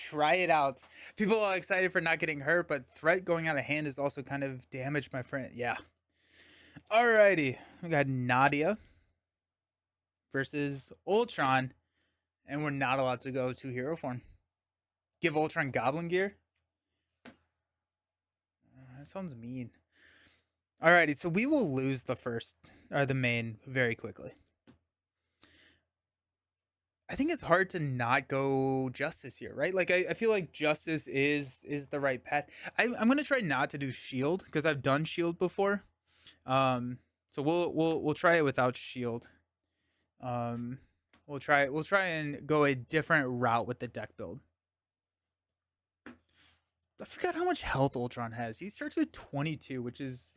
try it out. People are excited for not getting hurt, but threat going out of hand is also kind of damaged, my friend. Yeah. Alrighty. We got Nadia versus Ultron, and we're not allowed to go to hero form. Give Ultron Goblin Gear? That sounds mean. Alrighty, so we will lose the first, or the main, very quickly. I think it's hard to not go justice here, right? Like I feel like justice is the right path. I'm gonna try not to do shield because I've done shield before. So we'll try it without shield. Um, we'll try and go a different route with the deck build. I forgot how much health Ultron has. He starts with 22, which is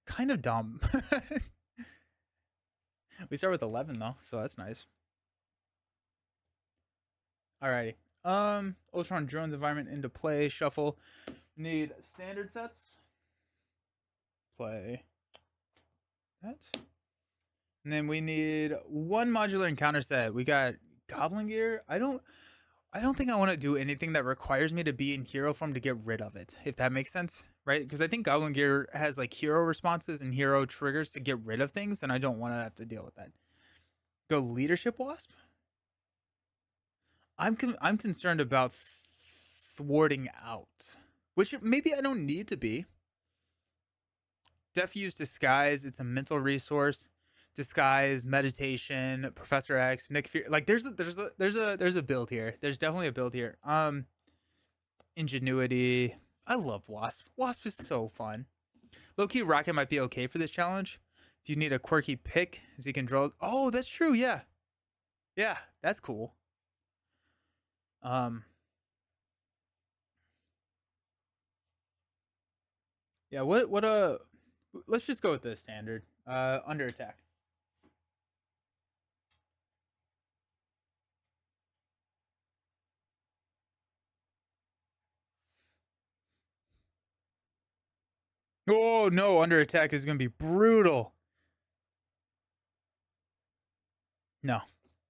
kind of dumb. We start with 11 though, so that's nice. Alrighty. Ultron drones environment into play. Shuffle. Need standard sets. Play that. And then we need one modular encounter set. We got Goblin Gear. I don't think I want to do anything that requires me to be in hero form to get rid of it, if that makes sense, right? Because I think Goblin Gear has like hero responses and hero triggers to get rid of things, and I don't want to have to deal with that. Go Leadership Wasp. I'm concerned about thwarting out, which maybe I don't need to be. Diffuse Disguise. It's a mental resource. Disguise, meditation, Professor X, Nick Fury. Like there's a build here. There's definitely a build here. Ingenuity. I love Wasp. Wasp is so fun. Low-key Rocket might be okay for this challenge. If you need a quirky pick, as he can draw. Oh, that's true. Yeah, yeah, that's cool. Um, yeah. What. Let's just go with the standard. Under attack. Oh no, under attack is gonna be brutal. No,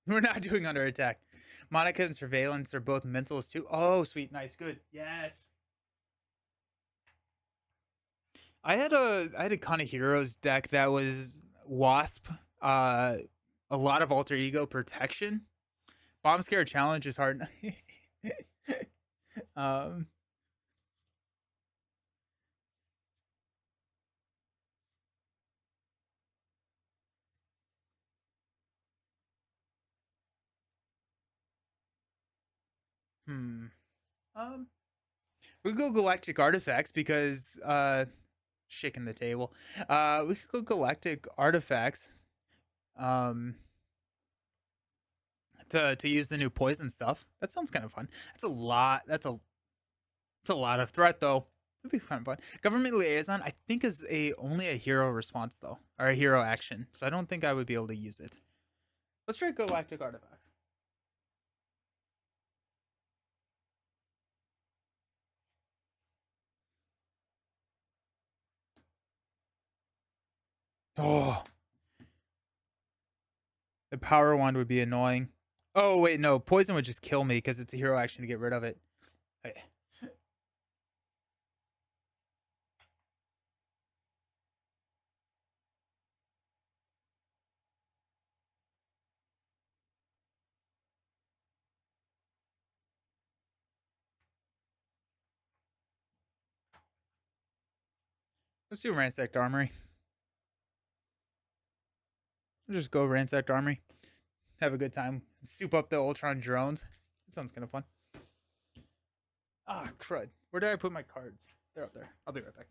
we're not doing under attack. Monica and Surveillance are both mentals too. Oh, sweet, nice, good. Yes. I had a Con of Heroes deck that was Wasp, uh, a lot of alter ego protection. Bomb Scare Challenge is hard. um, hmm. Um, we could go Galactic Artifacts because shaking the table. We could go Galactic Artifacts. Um, to use the new poison stuff. That sounds kind of fun. That's a lot. That's a lot of threat though. It'd be kind of fun. Government liaison, I think, is a only a hero response though, or a hero action. So I don't think I would be able to use it. Let's try galactic artifacts. Oh, the power wand would be annoying. Oh wait, no, poison would just kill me because it's a hero action to get rid of it. Okay. Let's do ransacked armory. We'll just go ransacked armory. Have a good time. Soup up the Ultron drones. That sounds kind of fun. Ah, crud. Where did I put my cards? They're up there. I'll be right back.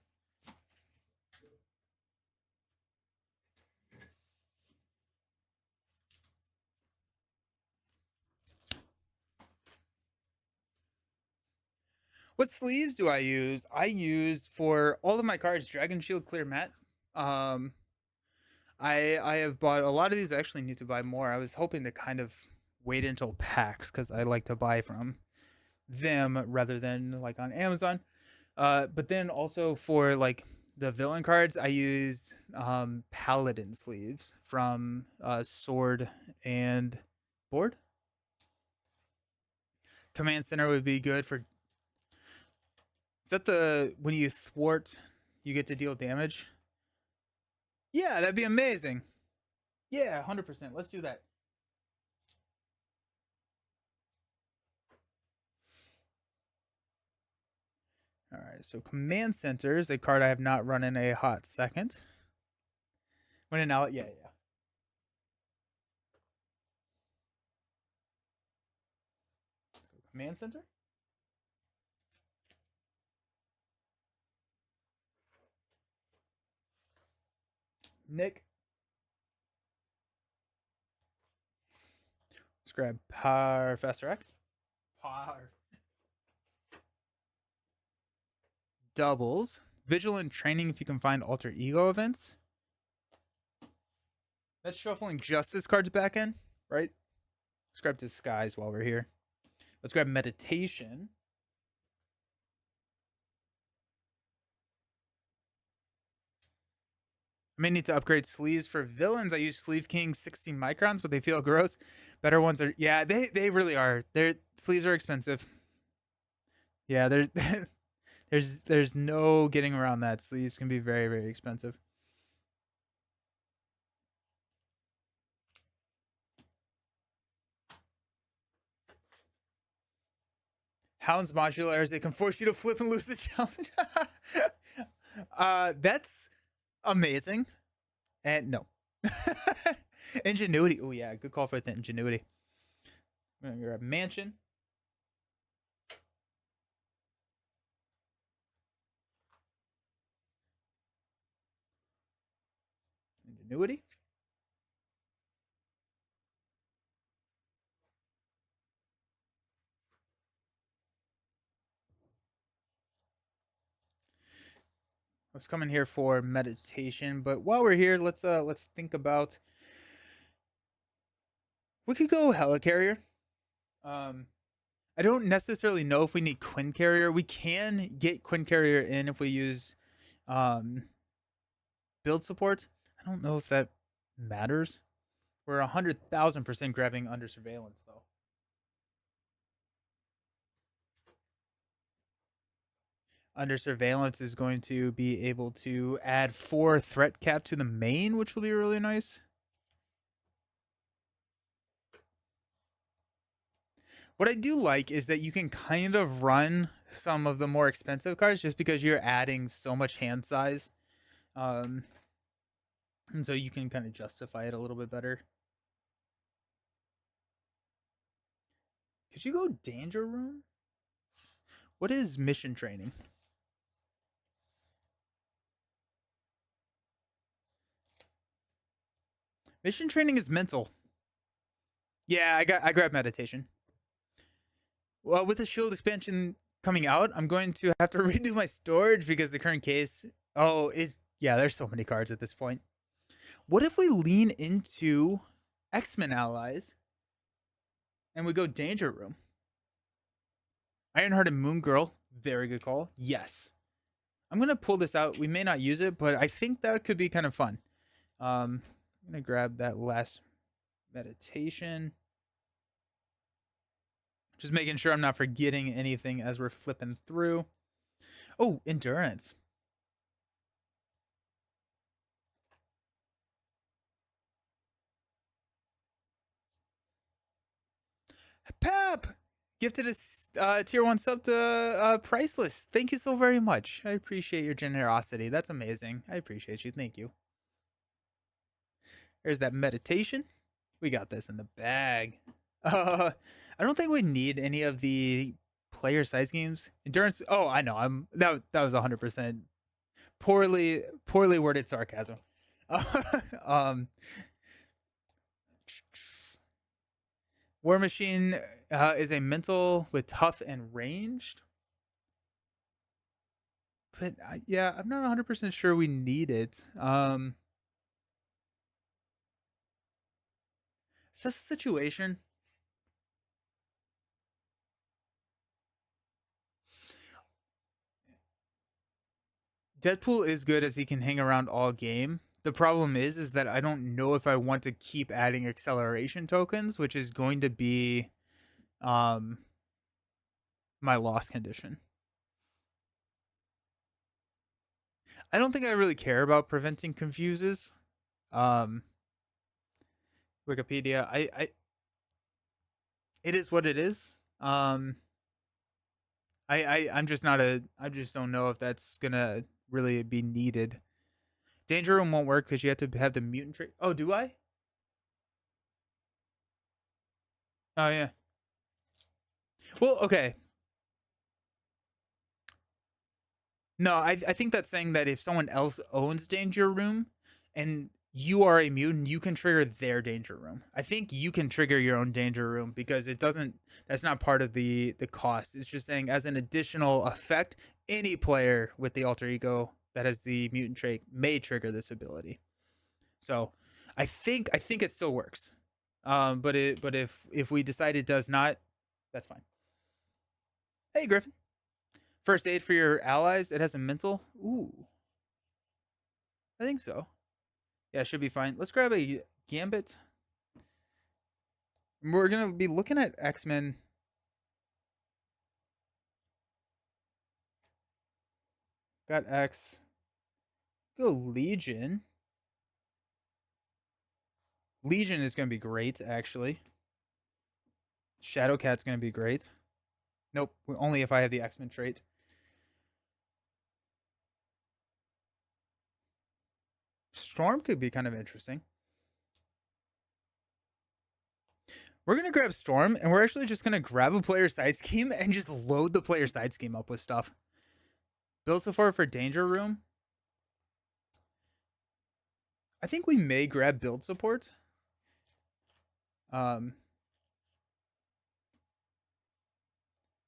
What sleeves do I use? I use for all of my cards Dragon Shield Clear Matte. Um, I have bought a lot of these. I actually need to buy more. I was hoping to kind of wait until packs because I like to buy from them rather than like on Amazon. But then also for like the villain cards, I use Paladin sleeves from Sword and Board. Command center would be good for. Is that the when you thwart, you get to deal damage? Yeah, that'd be amazing. Yeah, 100%. Let's do that. All right, so command center is a card I have not run in a hot second. When in out, yeah, yeah. Command center. Nick. Let's grab Power Faster X. Power. Doubles. Vigilant training if you can find alter ego events. That's shuffling Justice cards back in, right? Let's grab Disguise while we're here. Let's grab Meditation. I may need to upgrade sleeves for villains. I use Sleeve King 16 microns, but they feel gross. Better ones are, yeah, they really are. Their sleeves are expensive. Yeah, there's no getting around that. Sleeves can be very, very expensive. Hound's modulars, they can force you to flip and lose the challenge. That's amazing. And no. Ingenuity. Oh yeah, good call for the ingenuity. I'm gonna grab Mansion. Ingenuity. I was coming here for meditation, but while we're here, let's think about. We could go Helicarrier. I don't necessarily know if we need Quinn Carrier. We can get Quinn Carrier in if we use um, build support. I don't know if that matters. We're 100,000% grabbing under surveillance though. Under surveillance is going to be able to add 4 threat cap to the main, which will be really nice. What I do like is that you can kind of run some of the more expensive cards just because you're adding so much hand size. And so you can kind of justify it a little bit better. Could you go Danger Room? What is mission training? Mission training is mental. Yeah, I grabbed meditation. Well, with the shield expansion coming out, I'm going to have to redo my storage because the current case. Oh, is yeah. There's so many cards at this point. What if we lean into X-Men allies and we go Danger Room? Ironheart and Moon Girl, very good call. Yes, I'm gonna pull this out. We may not use it, but I think that could be kind of fun. I'm gonna grab that last meditation. Just making sure I'm not forgetting anything as we're flipping through. Oh, endurance. Pep gifted a tier 1 sub to Priceless. Thank you so very much. I appreciate your generosity. That's amazing. I appreciate you. Thank you. There's that meditation. We got this in the bag. I don't think we need any of the player size games. Endurance. Oh, I know. That was 100% poorly worded sarcasm. um, War Machine is a mental with tough and ranged. But yeah, I'm not 100% sure we need it. Such a situation. Deadpool is good as he can hang around all game. The problem is that I don't know if I want to keep adding acceleration tokens, which is going to be my loss condition. I don't think I really care about preventing confuses. Um, Wikipedia, it is what it is. I'm just not a. I just don't know if that's gonna really be needed. Danger room won't work because you have to have the mutant trait. Oh, do I? Oh yeah. Well, okay. No, I think that's saying that if someone else owns danger room and you are a mutant, you can trigger their danger room. I think you can trigger your own danger room because it doesn't. That's not part of the cost. It's just saying as an additional effect, any player with the alter ego that has the mutant trait may trigger this ability. So, I think it still works. But if we decide it does not, that's fine. Hey Griffin, first aid for your allies. It has a mental. Ooh, I think so. Yeah, it should be fine. Let's grab a Gambit. We're gonna be looking at X-Men. Got X. Go Legion. Legion is gonna be great, actually. Shadowcat's gonna be great. Nope, only if I have the X-Men trait. Storm could be kind of interesting. We're gonna grab Storm, and we're actually just gonna grab a player side scheme and just load the player side scheme up with stuff. Build support for Danger Room. I think we may grab build support.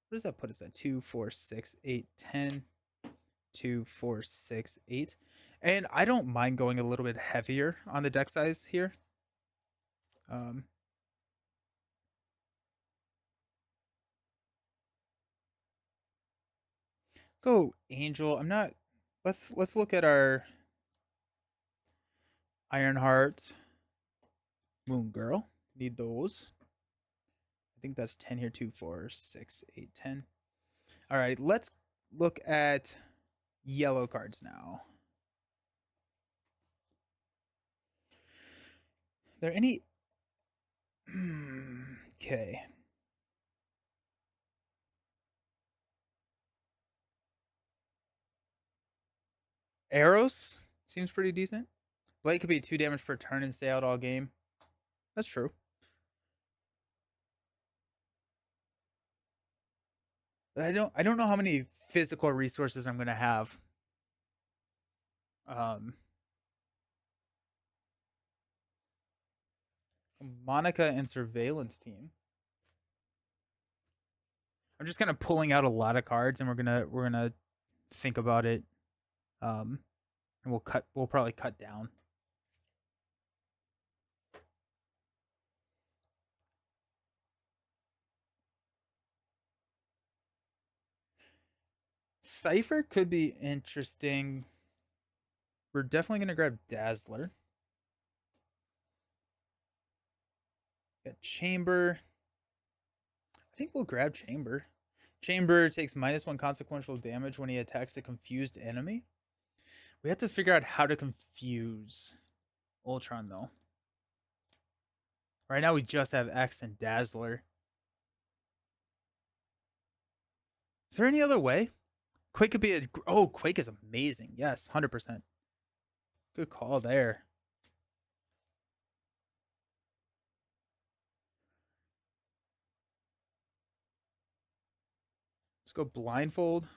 What does that put us at? 2, 4, 6, 8, 10. 2, 4, 6, 8. And I don't mind going a little bit heavier on the deck size here. Um, go Angel. I'm not. Let's look at our Ironheart, Moon Girl. Need those. I think that's 10 here. 2, 4, 6, 8, 10. All right, let's look at yellow cards now. There any? Okay. Arrows seems pretty decent. Blade could be 2 damage per turn and stay out all game. That's true. But I don't know how many physical resources I'm gonna have. Um, Monica and surveillance team. I'm just kind of pulling out a lot of cards, and we're gonna think about it. And we'll probably cut down. Cipher could be interesting. We're definitely gonna grab Dazzler. Got Chamber. I think we'll grab Chamber. Chamber takes -1 consequential damage when he attacks a confused enemy. We have to figure out how to confuse Ultron though. Right now we just have X and Dazzler. Is there any other way? Quake could be a. Oh, Quake is amazing. Yes, 100%. Good call there. Let's go Blindfold.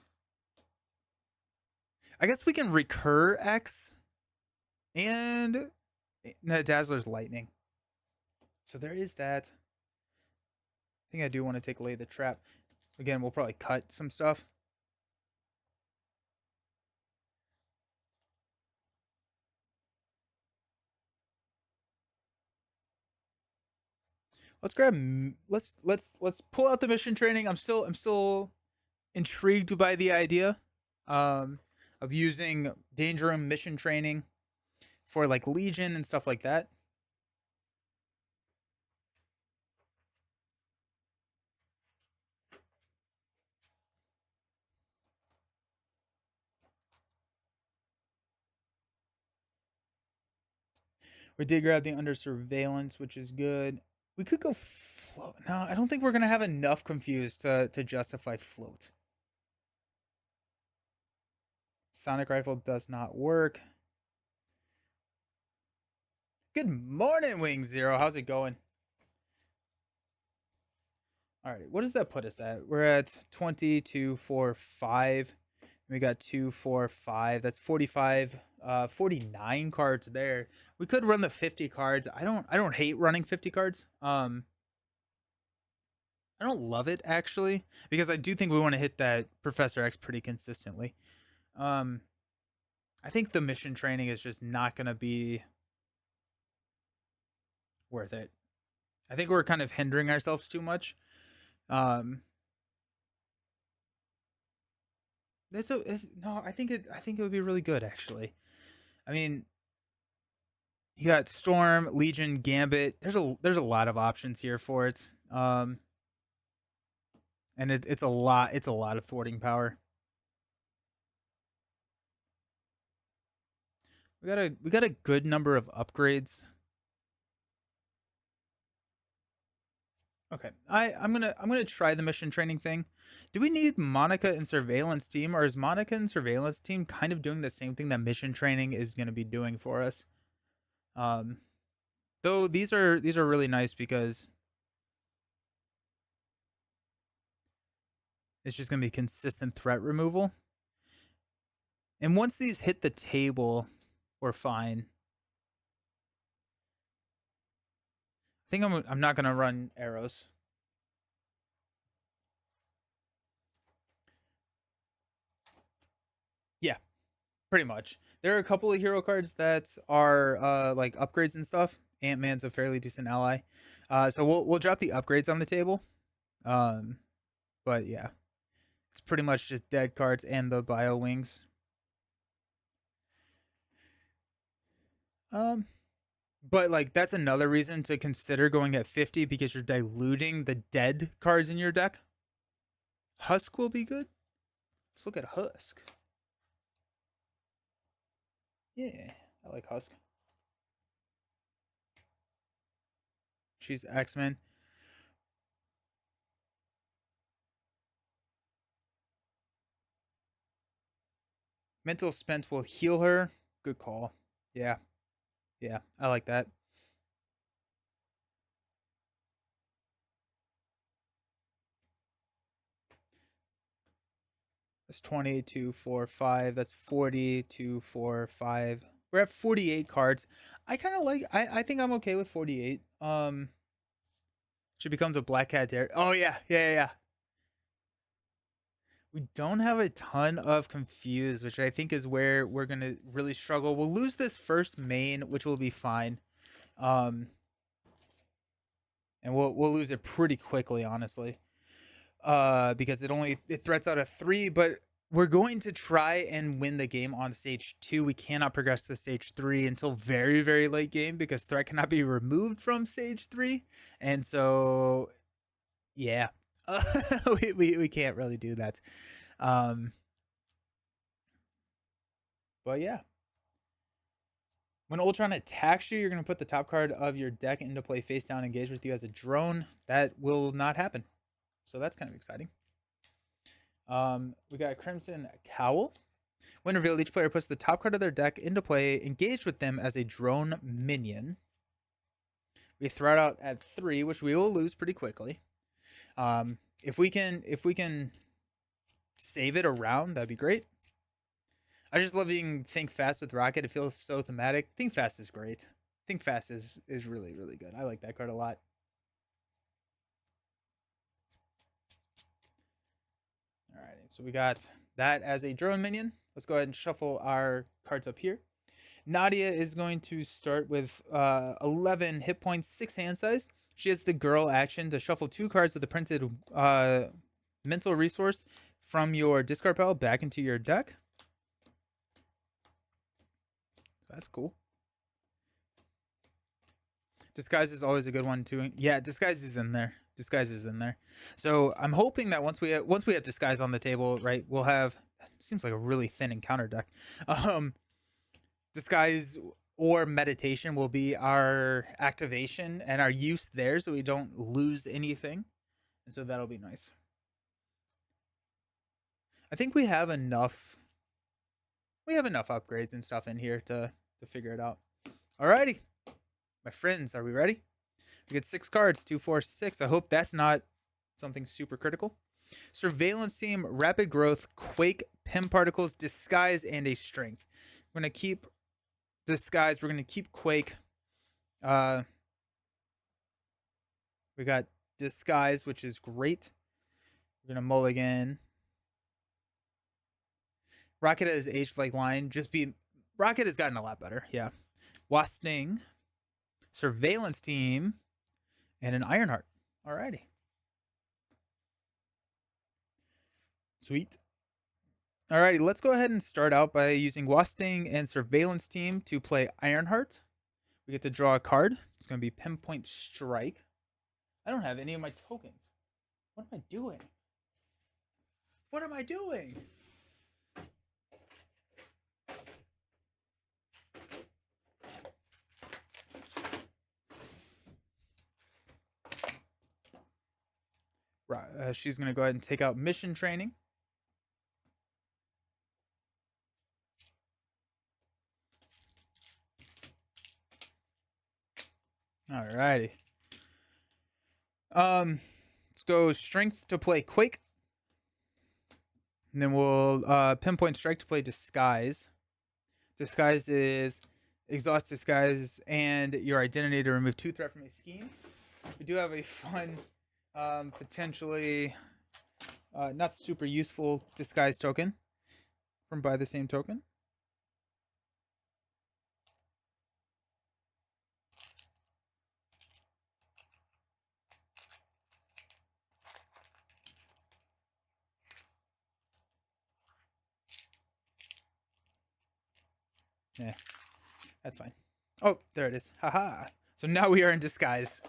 I guess we can recur X and no, Dazzler's Lightning. So there is that. I think I do want to take Lay the Trap. Again, we'll probably cut some stuff. Let's grab. Let's pull out the mission training. I'm still intrigued by the idea, of using Danger Room mission training for like Legion and stuff like that. We did grab the under surveillance, which is good. We could go float. No, I don't think we're gonna have enough confused to justify float. Sonic rifle does not work. Good morning, Wing Zero. How's it going? All right, what does that put us at? We're at 20, 2, 4, 5. We got 2, 4, 5. That's 45, 49 cards there. We could run the 50 cards. I don't hate running 50 cards. I don't love it actually because I do think we want to hit that Professor X pretty consistently. Um, I think the mission training is just not going to be worth it. I think we're kind of hindering ourselves too much. Um, no. I think it would be really good actually. I mean, you got Storm, Legion, Gambit. There's a lot of options here for it. And it's a lot. It's a lot of thwarting power. We got a good number of upgrades. Okay, I'm gonna try the mission training thing. Do we need Monica and Surveillance Team, or is Monica and Surveillance Team kind of doing the same thing that mission training is gonna be doing for us? Um, though these are really nice because it's just gonna be consistent threat removal. And once these hit the table, we're fine. I think I'm not gonna run arrows. Yeah, pretty much. There are a couple of hero cards that are like upgrades and stuff. Ant-Man's a fairly decent ally. So we'll drop the upgrades on the table. Um, but yeah, it's pretty much just dead cards and the bio wings. Um, but like that's another reason to consider going at 50 because you're diluting the dead cards in your deck. Husk will be good. Let's look at Husk. Yeah, I like Husk. She's X-Men. Mental Spent will heal her. Good call. Yeah, yeah, I like that. That's 20, 2, 4, 5. That's 40, 2, 4, 5. We're at 48 cards. I kind of like. I think I'm okay with 48. She becomes a Black Cat there. Oh yeah, yeah, yeah, yeah. We don't have a ton of confused, which I think is where we're gonna really struggle. We'll lose this first main, which will be fine. Um, and we'll lose it pretty quickly, honestly. Because it threats out a 3, but we're going to try and win the game on stage 2. We cannot progress to stage 3 until very, very late game because threat cannot be removed from stage 3. And so, yeah, we can't really do that. Um, but yeah. When Ultron attacks you, you're going to put the top card of your deck into play face down, engage with you as a drone. That will not happen. So that's kind of exciting. We got Crimson Cowl. When revealed, each player puts the top card of their deck into play, engaged with them as a drone minion. We throw it out at 3, which we will lose pretty quickly. If we can save it around, that'd be great. I just love being Think Fast with Rocket. It feels so thematic. Think Fast is great. Think Fast is really, really good. I like that card a lot. All right, so we got that as a drone minion. Let's go ahead and shuffle our cards up here. Nadia is going to start with 11 hit points, 6 hand size. She has the girl action to shuffle 2 cards with the printed mental resource from your discard pile back into your deck. That's cool. Disguise is always a good one too. Yeah, disguise is in there. Disguise is in there. So I'm hoping that once we have disguise on the table, right, we'll have. Seems like a really thin encounter deck. Disguise or meditation will be our activation and our use there, so we don't lose anything. And so that'll be nice. I think we have enough. We have enough upgrades and stuff in here to figure it out. Alrighty, my friends, are we ready? We get 6 cards, 2, 4, 6. I hope that's not something super critical. Surveillance Team, Rapid Growth, Quake, Pim Particles, Disguise, and a Strength. We're going to keep Disguise. We're going to keep Quake. We got Disguise, which is great. We're going to mulligan. Rocket has aged like line. Rocket has gotten a lot better. Yeah. Wasp Sting, Surveillance Team, and an Ironheart. Alrighty. Sweet. Alrighty, let's go ahead and start out by using Wasp Sting and Surveillance Team to play Ironheart. We get to draw a card. It's going to be Pinpoint Strike. I don't have any of my tokens. What am I doing? What am I doing? Right, she's going to go ahead and take out Mission Training. Alrighty. Let's go Strength to play Quake. And then we'll Pinpoint Strike to play Disguise. Disguise is exhaust Disguise and your identity to remove 2 threat from a scheme. We do have a fun, potentially not super useful Disguise token from Buy the Same Token. Yeah, that's fine. Oh, there it is. Haha. So now we are in Disguise.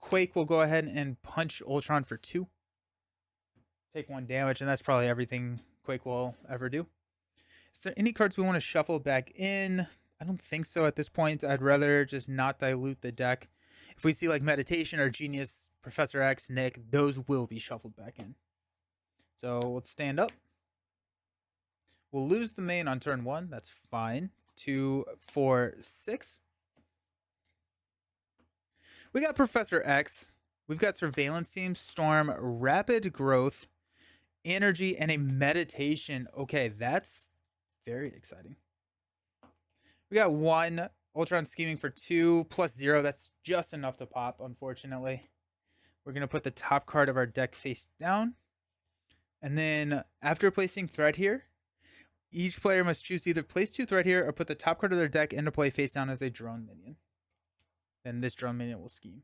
Quake will go ahead and punch Ultron for 2. Take 1 damage, and that's probably everything Quake will ever do. Is there any cards we want to shuffle back in? I don't think so at this point. I'd rather just not dilute the deck. If we see like Meditation or Genius, Professor X, Nick, those will be shuffled back in. So let's stand up. We'll lose the main on turn 1. That's fine. 2, 4, 6. We got Professor X. We've got Surveillance Team, Storm, Rapid Growth, Energy, and a Meditation. Okay, that's very exciting. We got 1 Ultron Scheming for 2 plus 0. That's just enough to pop, unfortunately. We're going to put the top card of our deck face down. And then after placing threat here, each player must choose to either place 2 threat here or put the top card of their deck into play face down as a drone minion. Then this drone minion will scheme.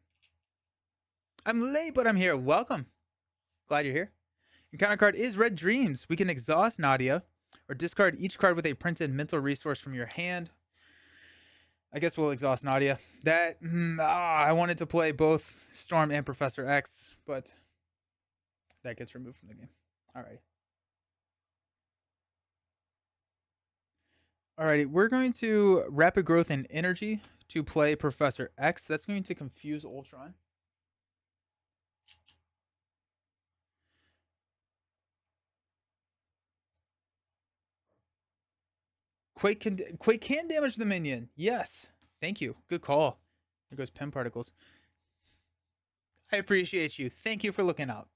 I'm late, but I'm here. Welcome. Glad you're here. Encounter card is Red Dreams. We can exhaust Nadia or discard each card with a printed mental resource from your hand. I guess we'll exhaust Nadia. I wanted to play both Storm and Professor X, but that gets removed from the game. Alrighty, we're going to Rapid Growth and Energy to play Professor X. That's going to confuse Ultron. Quake can damage the minion. Yes. Thank you. Good call. There goes Pim Particles. I appreciate you. Thank you for looking out.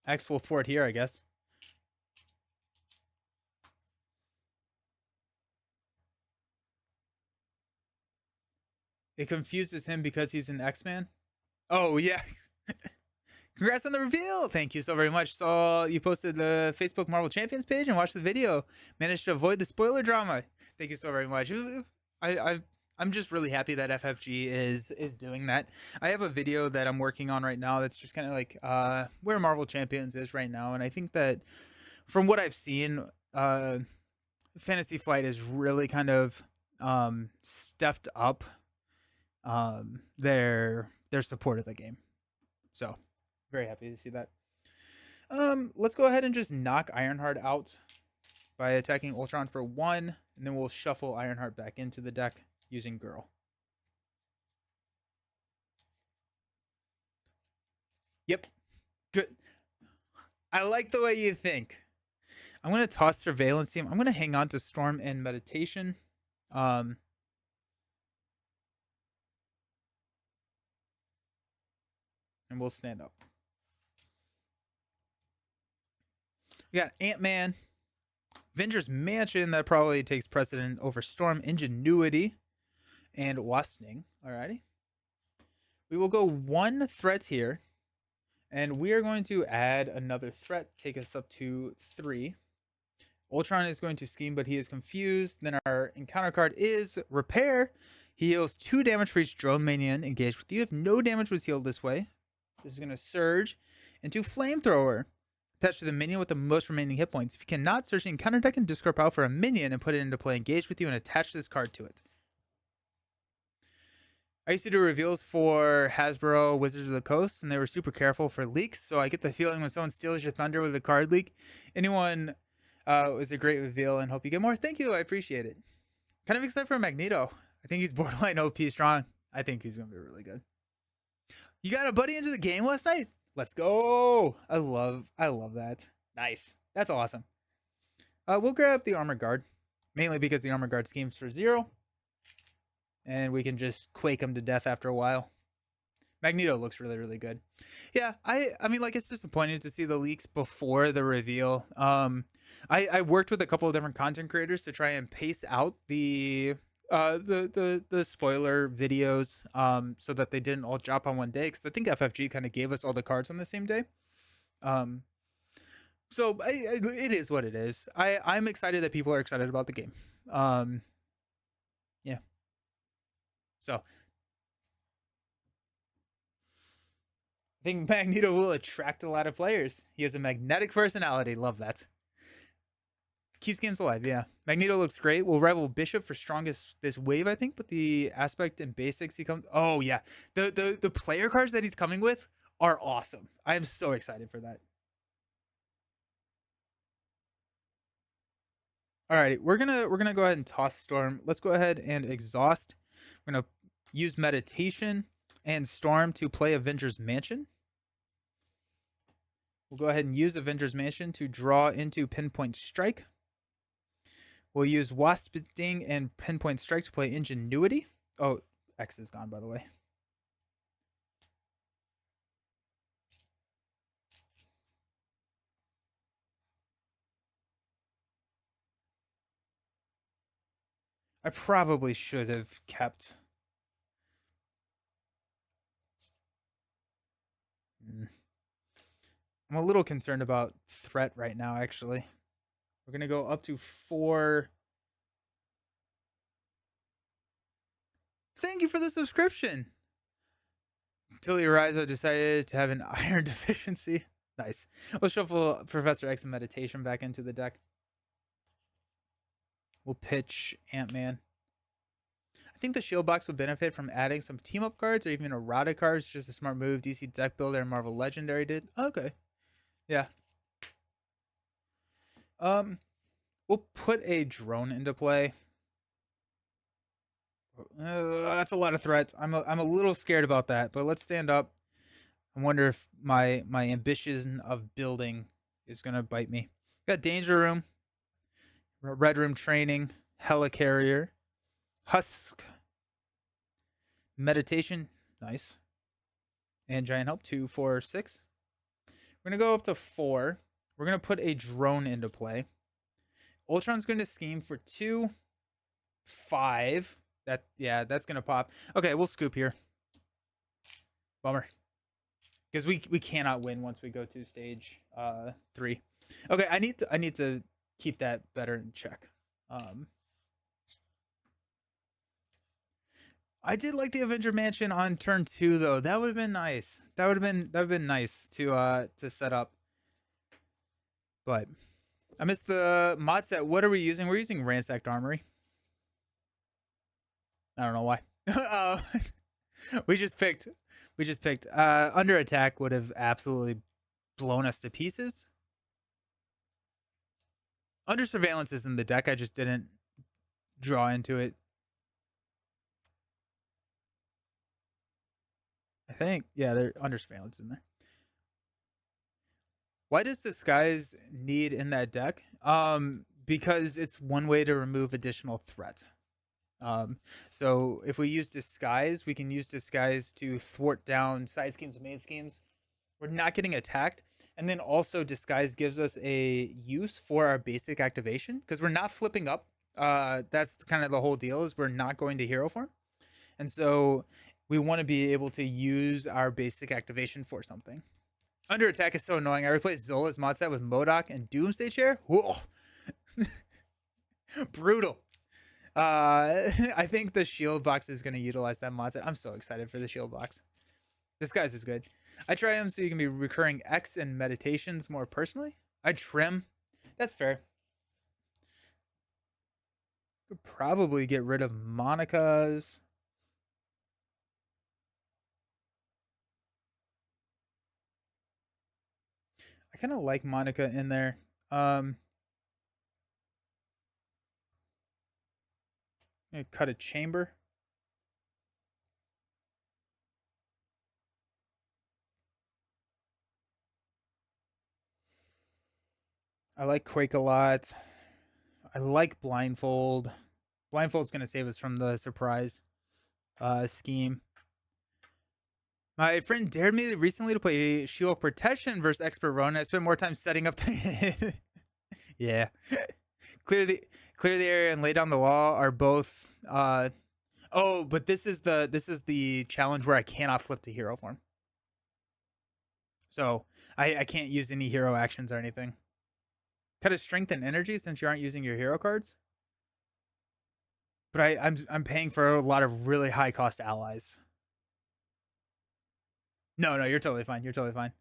X will thwart here, I guess. It confuses him because he's an X-Man. Oh, yeah. Congrats on the reveal. Thank you so very much. So you posted the Facebook Marvel Champions page and watched the video. Managed to avoid the spoiler drama. Thank you so very much. I'm just really happy that FFG is doing that. I have a video that I'm working on right now that's just kind of like where Marvel Champions is right now, and I think that from what I've seen, Fantasy Flight is really kind of stepped up their support of the game. So very happy to see that. Let's go ahead and just knock Ironheart out by attacking Ultron for 1, and then we'll shuffle Ironheart back into the deck using Girl. Yep. Good. I like the way you think. I'm going to toss Surveillance Team. I'm going to hang on to Storm and Meditation. And we'll stand up. We got Ant-Man. Avengers Mansion, that probably takes precedent over Storm. Ingenuity. And Waspning. Alrighty. We will go 1 threat here. And we are going to add another threat, take us up to 3. Ultron is going to scheme, but he is confused. Then our encounter card is Repair. He heals 2 damage for each drone minion engaged with you. If no damage was healed this way, this is going to surge into Flamethrower. Attached to the minion with the most remaining hit points. If you cannot, search the encounter deck and discard power for a minion and put it into play engaged with you and attach this card to it. I used to do reveals for Hasbro Wizards of the Coast, and they were super careful for leaks, so I get the feeling when someone steals your thunder with a card leak, anyone was a great reveal, and hope you get more. Thank you, I appreciate it. Kind of excited for Magneto. I think he's borderline OP strong. I think he's going to be really good. You got a buddy into the game last night? Let's go. I love that. Nice. That's awesome. We'll grab the Armor Guard, mainly because the Armor Guard schemes for 0. And we can just quake him to death after a while. Magneto looks really, really good. Yeah, I mean, like, it's disappointing to see the leaks before the reveal. I worked with a couple of different content creators to try and pace out the spoiler videos so that they didn't all drop on one day, because I think FFG kind of gave us all the cards on the same day. So it is what it is. I'm excited that people are excited about the game. Yeah. So I think Magneto will attract a lot of players. He has a magnetic personality. Love that. Keeps games alive, yeah. Magneto looks great. Will rival Bishop for strongest this wave, I think, but the aspect and basics he comes. Oh yeah, the player cards that he's coming with are awesome. I am so excited for that. Alrighty, we're gonna go ahead and toss Storm. Let's go ahead and exhaust. We're gonna use Meditation and Storm to play Avengers Mansion. We'll go ahead and use Avengers Mansion to draw into Pinpoint Strike. We'll use Wasp Sting and Pinpoint Strike to play Ingenuity. Oh, X is gone, by the way. I probably should have kept... I'm a little concerned about threat right now, actually. We're going to go up to 4. Thank you for the subscription. Tilly Rizzo decided to have an iron deficiency. Nice. We'll shuffle Professor X and Meditation back into the deck. We'll pitch Ant-Man. I think the shield box would benefit from adding some team-up cards or even errata cards. Just a smart move. DC Deck Builder and Marvel Legendary did. Okay. Yeah. We'll put a drone into play. That's a lot of threats. I'm a little scared about that, but let's stand up. I wonder if my ambition of building is gonna bite me. Got Danger Room, Red Room Training, Helicarrier, Husk, Meditation, nice, and Giant Help. 2, 4, 6. We're gonna go up to 4. We're gonna put a drone into play. Ultron's going to scheme for 2, 5. That's gonna pop. Okay, we'll scoop here. Bummer, because we cannot win once we go to stage 3. Okay, I need to keep that better in check. I did like the Avenger Mansion on turn 2 though. That would have been nice. That would have been nice to set up. But I missed the mod set. What are we using? We're using Ransacked Armory. I don't know why. We just picked We just picked under attack would have absolutely blown us to pieces. Under surveillance is in the deck. I just didn't draw into it. I think. Yeah, they're under surveillance in there. Why does disguise need in that deck? Because it's one way to remove additional threat. So if we use disguise, we can use disguise to thwart down side schemes and main schemes. We're not getting attacked. And then also disguise gives us a use for our basic activation because we're not flipping up. That's kind of the whole deal is we're not going to hero form. And so we want to be able to use our basic activation for something. Under attack is so annoying. I replaced Zola's mod set with MODOK and Doomsday Chair. Whoa. Brutal. I think the shield box is going to utilize that mod set. I'm so excited for the shield box. This guy's is good. I try him so you can be recurring X and meditations more personally. I trim. That's fair. Could probably get rid of Monica's. I kind of like Monica in there. Cut a chamber. I like Quake a lot. I like Blindfold. Blindfold's going to save us from the surprise scheme. My friend dared me recently to play Shield Protection versus Expert Ronin. I spent more time setting up the yeah. clear the area and lay down the wall are both oh, but this is the challenge where I cannot flip to hero form. So I can't use any hero actions or anything. Cut a strength and energy since you aren't using your hero cards. But I'm paying for a lot of really high cost allies. No, you're totally fine. You're totally fine.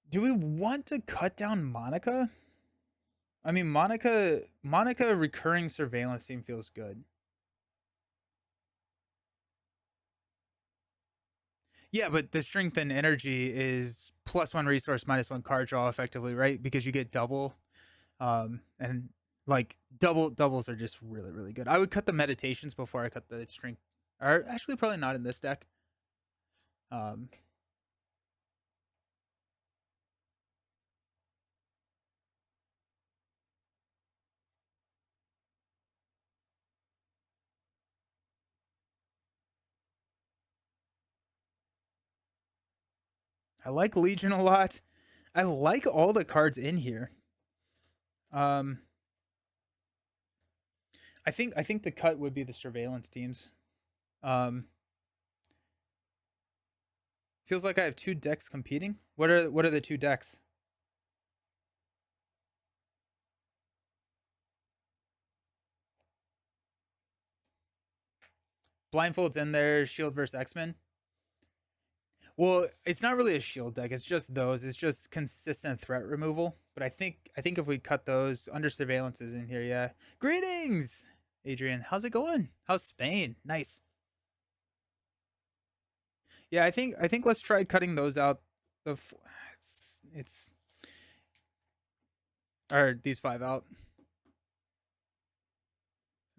Do we want to cut down Monica? I mean, Monica recurring surveillance team feels good. Yeah, but the strength and energy is +1 resource, -1 card draw, effectively, right? Because you get double, and like doubles are just really really good. I would cut the meditations before I cut the strength. Or actually, probably not in this deck. Um, I like Legion a lot. I like all the cards in here. Um, I think the cut would be the surveillance teams. Um, feels like I have two decks competing. What are the two decks? Blindfold's in there. Shield versus X-Men. Well, it's not really a shield deck. It's just those. It's just consistent threat removal. But I think if we cut those, under surveillance is in here. Yeah. Greetings, Adrian. How's it going? How's Spain? Nice. Yeah, I think let's try cutting those out. It's or these 5 out.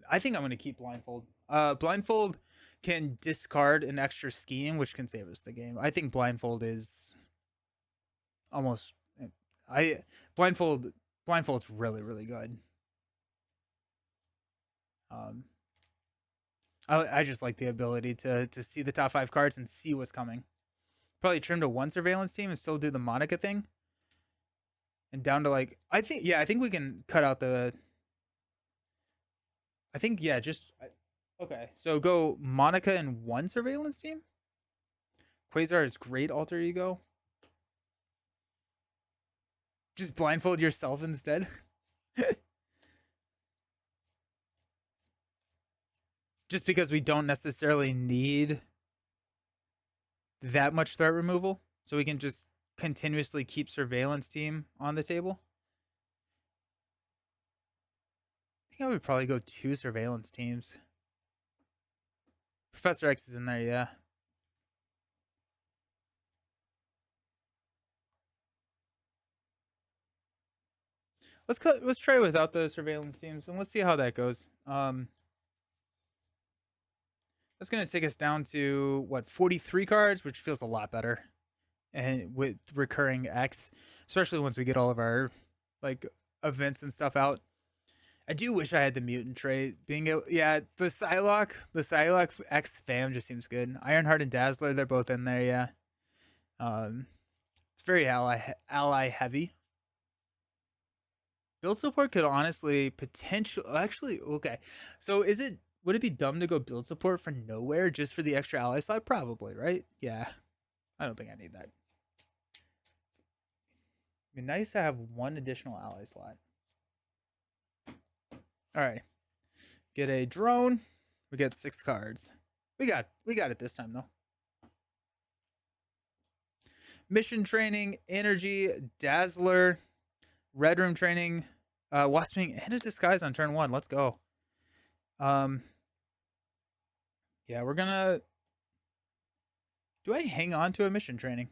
I think I'm gonna keep blindfold. Blindfold can discard an extra scheme, which can save us the game. I think blindfold is almost. I blindfold's really really good. Um, I just like the ability to see the top 5 cards and see what's coming. Probably trim to 1 surveillance team and still do the Monica thing. And down to like I think we can cut out the. I think just okay. So go Monica and 1 surveillance team. Quasar is great alter ego. Just blindfold yourself instead. Just because we don't necessarily need that much threat removal, so we can just continuously keep surveillance team on the table. I think I would probably go 2 surveillance teams. Professor X is in there, yeah. Let's try without the surveillance teams and let's see how that goes. That's gonna take us down to what 43 cards, which feels a lot better, and with recurring X, especially once we get all of our like events and stuff out. I do wish I had the mutant trait. Being able, yeah, the Psylocke X spam just seems good. Ironheart and Dazzler, they're both in there, yeah. It's very ally heavy. Build support could honestly potential actually okay. So would it be dumb to go build support for nowhere just for the extra ally slot? Probably, right? Yeah. I don't think I need that. It'd be nice to have one additional ally slot. Alright. Get a drone. We get 6 cards. We got it this time though. Mission training, energy, dazzler, red room training, wasping, and a disguise on turn 1. Let's go. Yeah, we're gonna. Do I hang on to a mission training?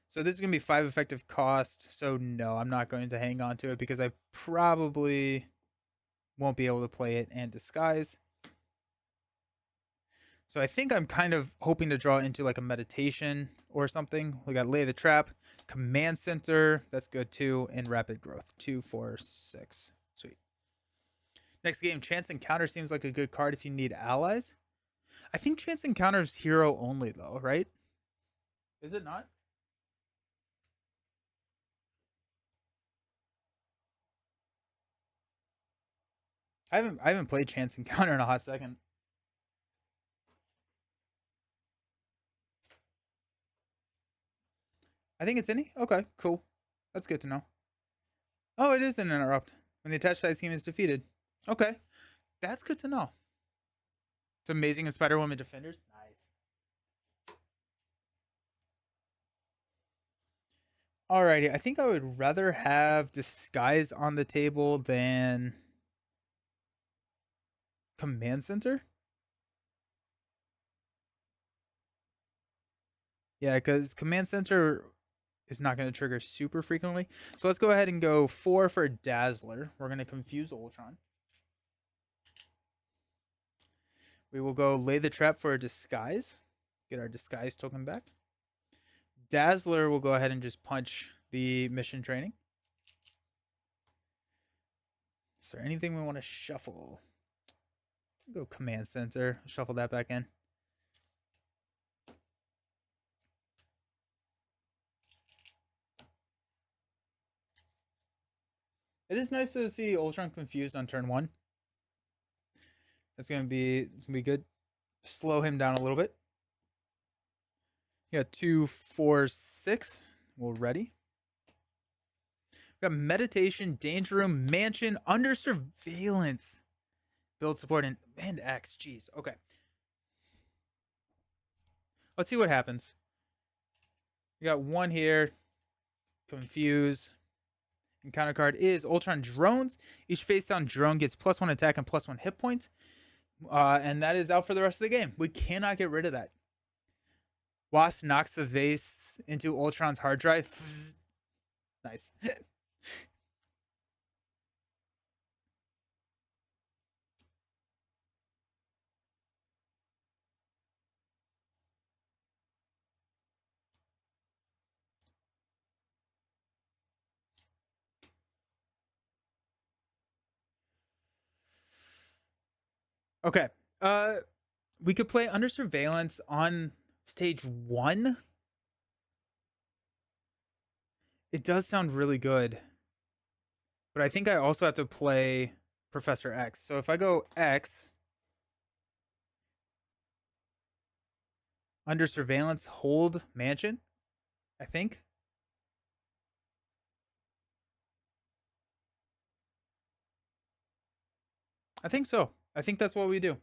So this is gonna be 5 effective cost. So no, I'm not going to hang on to it because I probably won't be able to play it and disguise. So I think I'm kind of hoping to draw into like a meditation or something. We got Lay the Trap, Command Center, that's good too, and Rapid Growth. 2, 4, 6. Sweet. Next game, Chance Encounter seems like a good card if you need allies. I think Chance Encounter is hero only though, right? Is it not? I haven't played Chance Encounter in a hot second. I think it's any. Okay, cool. That's good to know. Oh, it is an interrupt when the attached side team is defeated. Okay, that's good to know. It's amazing in Spider Woman Defenders. Nice. Alrighty, I think I would rather have Disguise on the table than Command Center. Yeah, because Command Center is not going to trigger super frequently. So let's go ahead and go 4 for Dazzler. We're going to confuse Ultron. We will go Lay the Trap for a Disguise. Get our Disguise token back. Dazzler will go ahead and just punch the mission training. Is there anything we want to shuffle? Go Command Center. Shuffle that back in. It is nice to see Ultron confused on turn 1. It's gonna be good. Slow him down a little bit. You got 2, 4, 6. We're ready. We got meditation, danger room, mansion, under surveillance, build support, and X. Jeez. Okay. Let's see what happens. We got 1 here. Confuse. Encounter card is Ultron drones. Each face down drone gets +1 attack and +1 hit point. And that is out for the rest of the game. We cannot get rid of that. Wasp knocks the vase into Ultron's hard drive. Nice. Okay. We could play under surveillance on stage 1. It does sound really good. But I think I also have to play Professor X. So if I go X under surveillance, hold mansion, I think. I think so. I think that's what we do.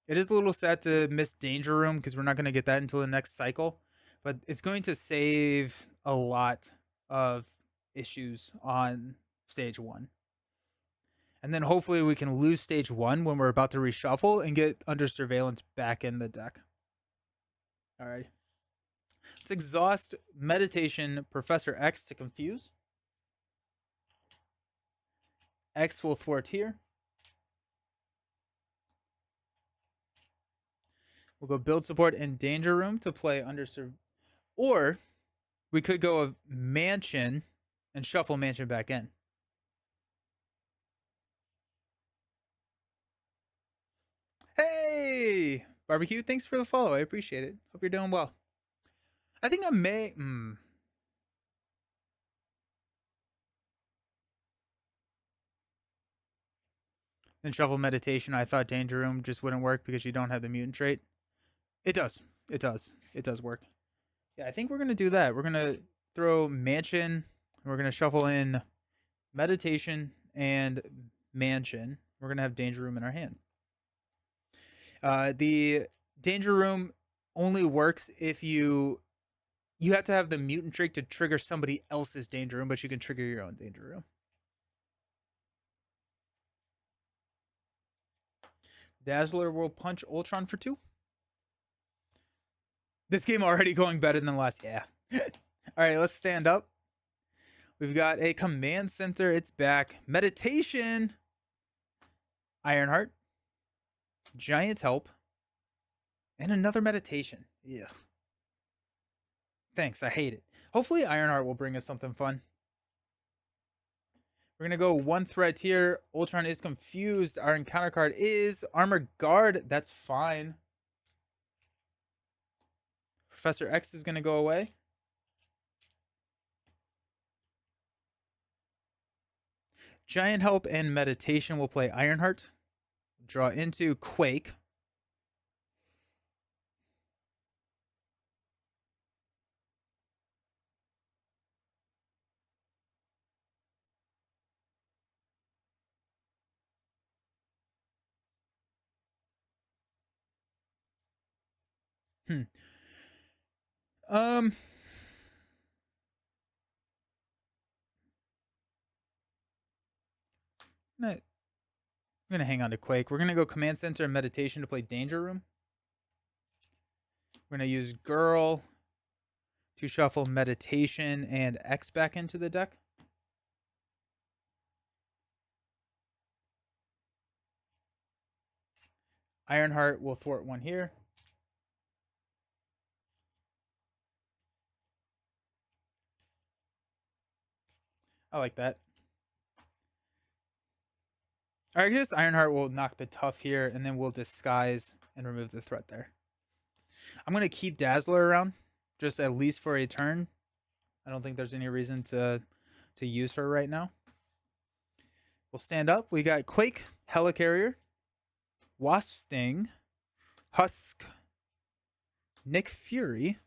It is a little sad to miss Danger Room because we're not going to get that until the next cycle, but it's going to save a lot of issues on stage one. And then hopefully we can lose stage one when we're about to reshuffle and get under surveillance back in the deck. All right. Let's exhaust Meditation Professor X to confuse. X will thwart here. We'll go build support and Danger Room to play under or we could go a Mansion and shuffle Mansion back in. Hey, Barbecue, thanks for the follow. I appreciate it. Hope you're doing well. I think I may. Then shuffle Meditation. I thought Danger Room just wouldn't work because you don't have the mutant trait. It does. It does. It does work. Yeah, I think we're gonna do that. We're gonna throw Mansion. We're gonna shuffle in Meditation and Mansion. We're gonna have Danger Room in our hand. The Danger Room only works if you have to have the mutant trait to trigger somebody else's Danger Room, but you can trigger your own Danger Room. Dazzler will punch Ultron for 2. This game already going better than the last. Yeah. All right, let's stand up. We've got a command center. It's back. Meditation. Ironheart. Giant Help. And another meditation. Yeah. Thanks. I hate it. Hopefully Ironheart will bring us something fun. We're going to go one threat here. Ultron is confused. Our encounter card is Armored Guard. That's fine. Professor X is going to go away. Giant Help and Meditation will play Ironheart. Draw into Quake. Um, I'm gonna hang on to Quake. We're gonna go Command Center and Meditation to play Danger Room. We're gonna use Girl to shuffle Meditation and X back into the deck. Ironheart will thwart one here. I like that. I guess Ironheart will knock the tough here, and then we'll disguise and remove the threat there. I'm going to keep Dazzler around, just at least for a turn. I don't think there's any reason to use her right now. We'll stand up. We got Quake, Helicarrier, Wasp Sting, Husk, Nick Fury,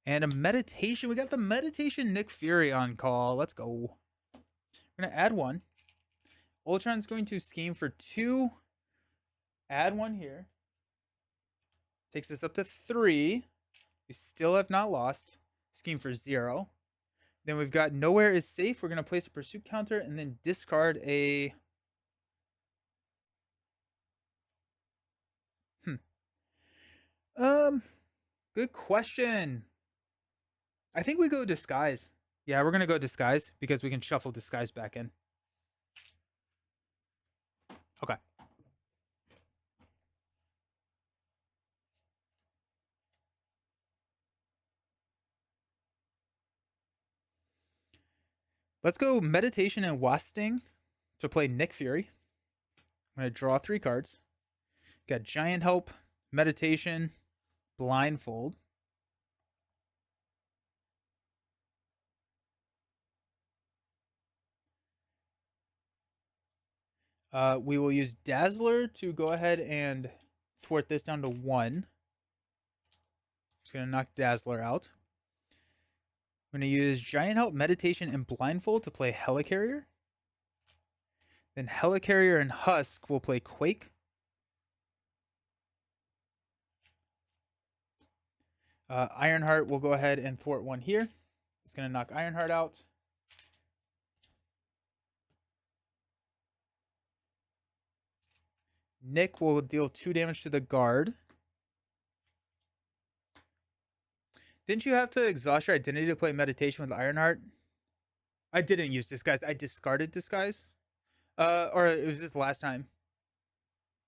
and a Meditation. We got the Meditation Nick Fury on call. Let's go. We're going to add one. Ultron's going to scheme for 2. Add one here. Takes us up to 3. We still have not lost. Scheme for 0. Then we've got Nowhere is Safe. We're going to place a pursuit counter and then discard a... Good question. I think we go Disguise. Yeah, we're going to go Disguise because we can shuffle Disguise back in. Okay. Let's go Meditation and Wasp Sting to play Nick Fury. I'm going to draw 3 cards. Got Giant Help, Meditation, Blindfold. We will use Dazzler to go ahead and thwart this down to 1. Just going to knock Dazzler out. I'm going to use Giant Help, Meditation, and Blindfold to play Helicarrier. Then Helicarrier and Husk will play Quake. Ironheart will go ahead and thwart one here. It's going to knock Ironheart out. Nick will deal 2 damage to the guard. Didn't you have to exhaust your identity to play meditation with Ironheart? I didn't use disguise. I discarded disguise. Or it was this last time.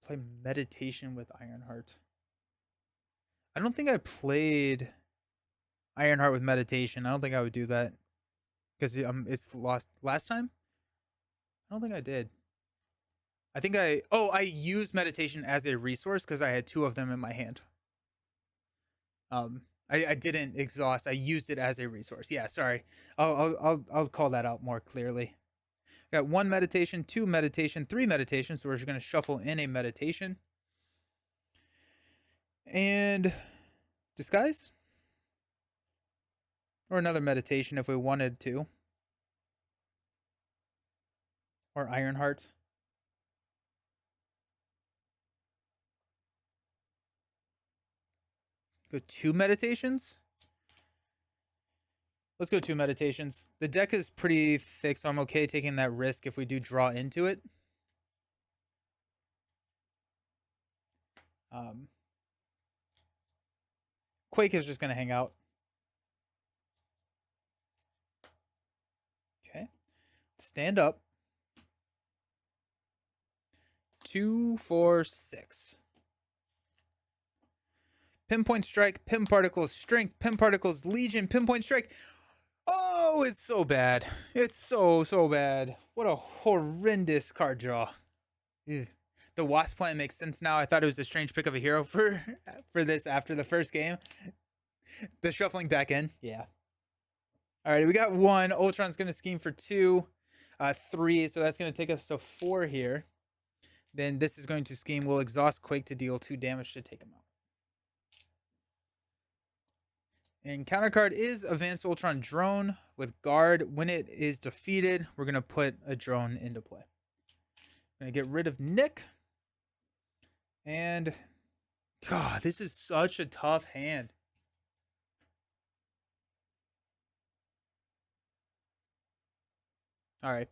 Play meditation with Ironheart. I don't think I played Ironheart with meditation. I don't think I would do that because it's lost last time. I don't think I did. I think I used meditation as a resource because I had 2 of them in my hand. I didn't exhaust. I used it as a resource. Yeah, sorry. I'll call that out more clearly. Got 1 meditation, 2 meditation, 3 meditation. So we're just gonna shuffle in a meditation and disguise, or another meditation if we wanted to, or Ironheart. Go 2 meditations. Let's go 2 meditations. The deck is pretty thick, so I'm okay taking that risk if we do draw into it. Quake is just going to hang out. Okay. Stand up. 2, 4, 6. Pinpoint strike, pin particles, strength, pin particles, legion, pinpoint strike. Oh, it's so bad. It's so bad. What a horrendous card draw. Ew. The Wasp plan makes sense now. I thought it was a strange pick of a hero for this after the first game. The shuffling back in. Yeah. All right, we got 1. Ultron's going to scheme for 2. 3, so that's going to take us to 4 here. Then this is going to scheme. We'll exhaust Quake to deal 2 damage to take him out. And counter card is Advanced Ultron Drone with Guard. When it is defeated, we're going to put a drone into play. I'm going to get rid of Nick. And, God, this is such a tough hand. All right.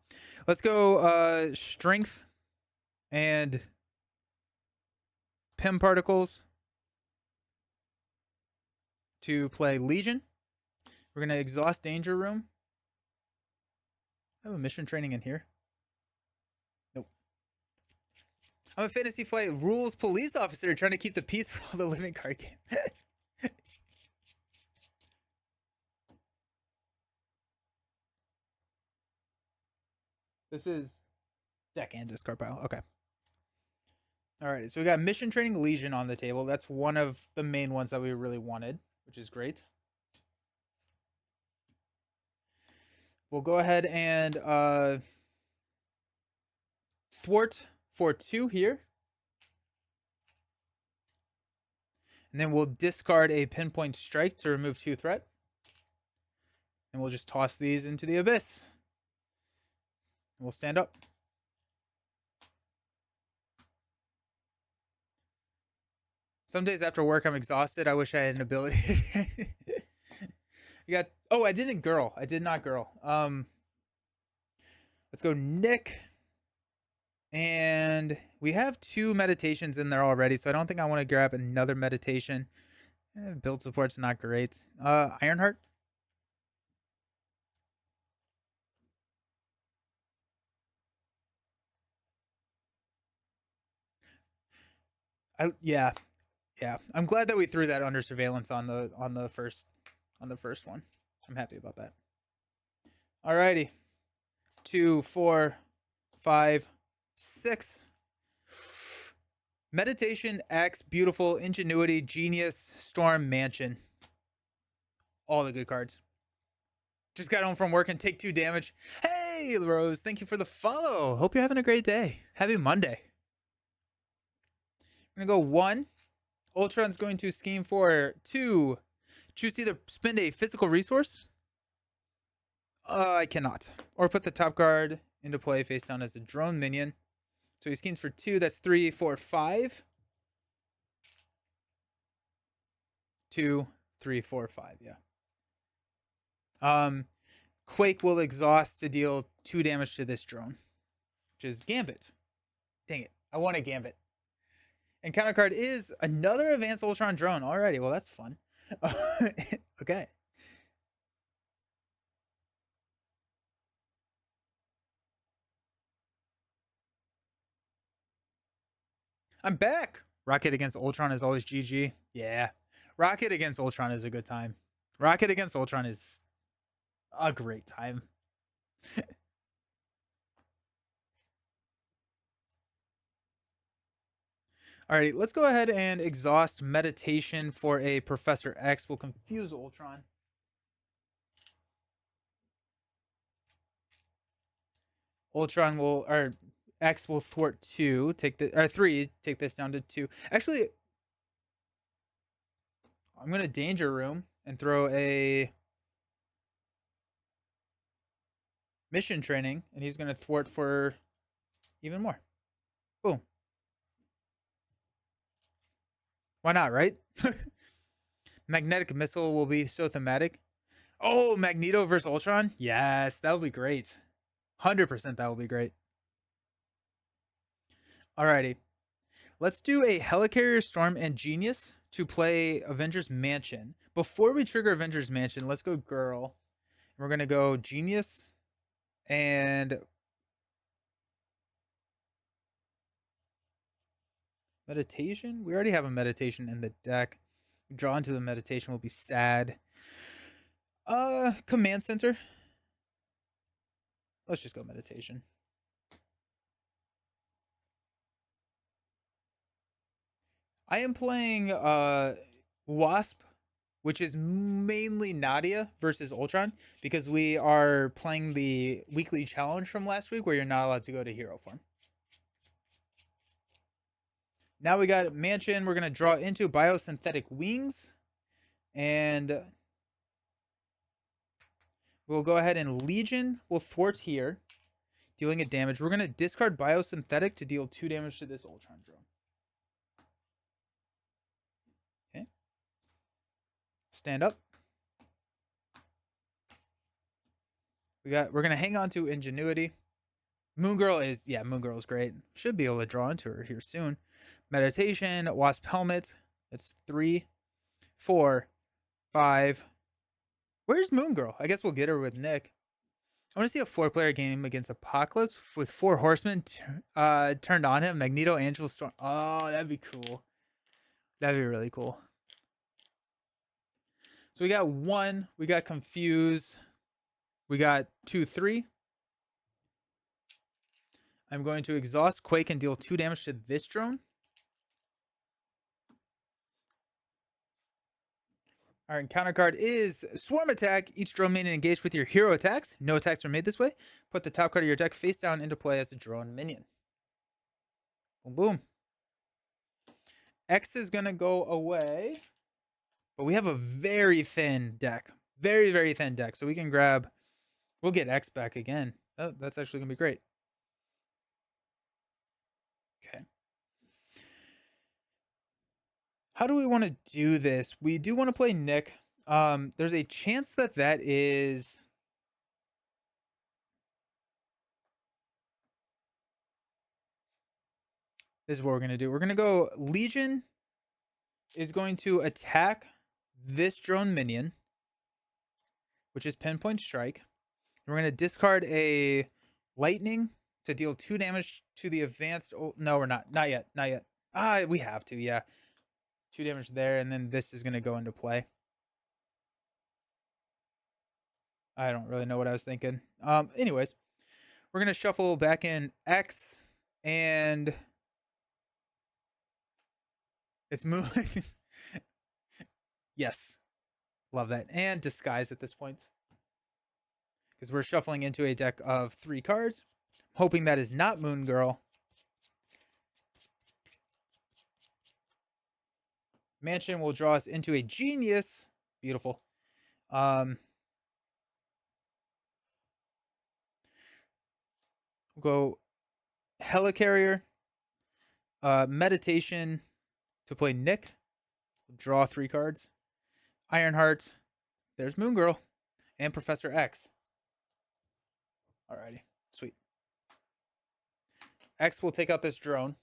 Let's go Strength and Pim Particles to play Legion. We're going to exhaust Danger Room. I have a mission training in here. Nope. I'm a Fantasy Flight Rules police officer trying to keep the peace for all the living card game. This is deck and discard pile. Okay. Alright, so we got Mission Training Legion on the table. That's one of the main ones that we really wanted, which is great. We'll go ahead and thwart for 2 here. And then we'll discard a Pinpoint Strike to remove 2 threat. And we'll just toss these into the abyss. And we'll stand up. Some days after work, I'm exhausted. I wish I had an ability. You got. Oh, I didn't girl. I did not girl. Let's go Nick. And we have 2 meditations in there already, so I don't think I want to grab another meditation. Build support's not great. Ironheart. Yeah. I'm glad that we threw that under surveillance on the first one. I'm happy about that. Alrighty. 2, 4, 5, 6. Meditation, X, Beautiful, Ingenuity, Genius, Storm, Mansion. All the good cards. Just got home from work and take 2 damage. Hey, Rose, thank you for the follow. Hope you're having a great day. Happy Monday. We're going to go 1. Ultron's going to scheme for 2. Choose to either spend a physical resource. I cannot. Or put the top card into play face down as a drone minion. So he schemes for 2. That's 3, 4, 5. 2, 3, 4, 5. Yeah. Quake will exhaust to deal 2 damage to this drone, which is Gambit. Dang it. I want a Gambit. And counter card is another Advanced Ultron drone. Alrighty, well, that's fun. Okay. I'm back. Rocket against Ultron is always GG. Yeah. Rocket against Ultron is a good time. Rocket against Ultron is a great time. Alrighty, let's go ahead and exhaust Meditation for a Professor X. We'll confuse Ultron. Ultron will, or X will thwart 2, take the, or 3, take this down to 2. Actually, I'm going to Danger Room and throw a Mission Training, and he's going to thwart for even more. Boom. Why not, right? Magnetic Missile will be so thematic. Oh, Magneto versus Ultron? Yes, that would be great. 100% that will be great. Alrighty. Let's do a Helicarrier, Storm, and Genius to play Avengers Mansion. Before we trigger Avengers Mansion, let's go Girl. We're going to go Genius and Meditation. We already have a Meditation in the deck. Drawn to the Meditation will be sad. Command Center. Let's just go Meditation. I am playing Wasp, which is mainly Nadia versus Ultron, because we are playing the weekly challenge from last week where you're not allowed to go to hero form. Now we got Mansion. We're going to draw into Biosynthetic Wings. And we'll go ahead and Legion will thwart here, dealing it damage. We're going to discard Biosynthetic to deal 2 damage to this Ultron drone. Okay. Stand up. We're going to hang on to Ingenuity. Moon Girl is great. Should be able to draw into her here soon. Meditation, Wasp Helmet. That's 3, 4, 5. Where's Moon Girl? I guess we'll get her with Nick. I want to see a 4-player game against Apocalypse with 4 horsemen turned on him. Magneto, Angel, Storm. Oh, that'd be cool. That'd be really cool. So we got 1. We got Confuse. We got 2, 3. I'm going to exhaust Quake and deal 2 damage to this drone. Our encounter card is Swarm Attack. Each drone minion engaged with your hero attacks. No attacks are made this way. Put the top card of your deck face down into play as a drone minion. Boom, boom. X is going to go away. But we have a very thin deck. Very, very thin deck. So we can grab... We'll get X back again. Oh, that's actually going to be great. Okay. How do we want to do this? We do want to play Nick. There's a chance that is... This is what we're going to do. We're going to go Legion is going to attack this drone minion, which is Pinpoint Strike. We're going to discard a Lightning to deal 2 damage to the advanced... Oh, no, we're not. Not yet. Not yet. We have to, yeah. 2 damage there, and then this is going to go into play. I don't really know what I was thinking. Anyways, we're going to shuffle back in X, and it's Moon. Yes. Love that. And Disguise at this point, because we're shuffling into a deck of 3 cards. Hoping that is not Moon Girl. Mansion will draw us into a Genius. Beautiful. We'll go Helicarrier. Meditation to play Nick. Draw 3 cards. Ironheart. There's Moon Girl and Professor X. Alrighty, sweet. X will take out this drone.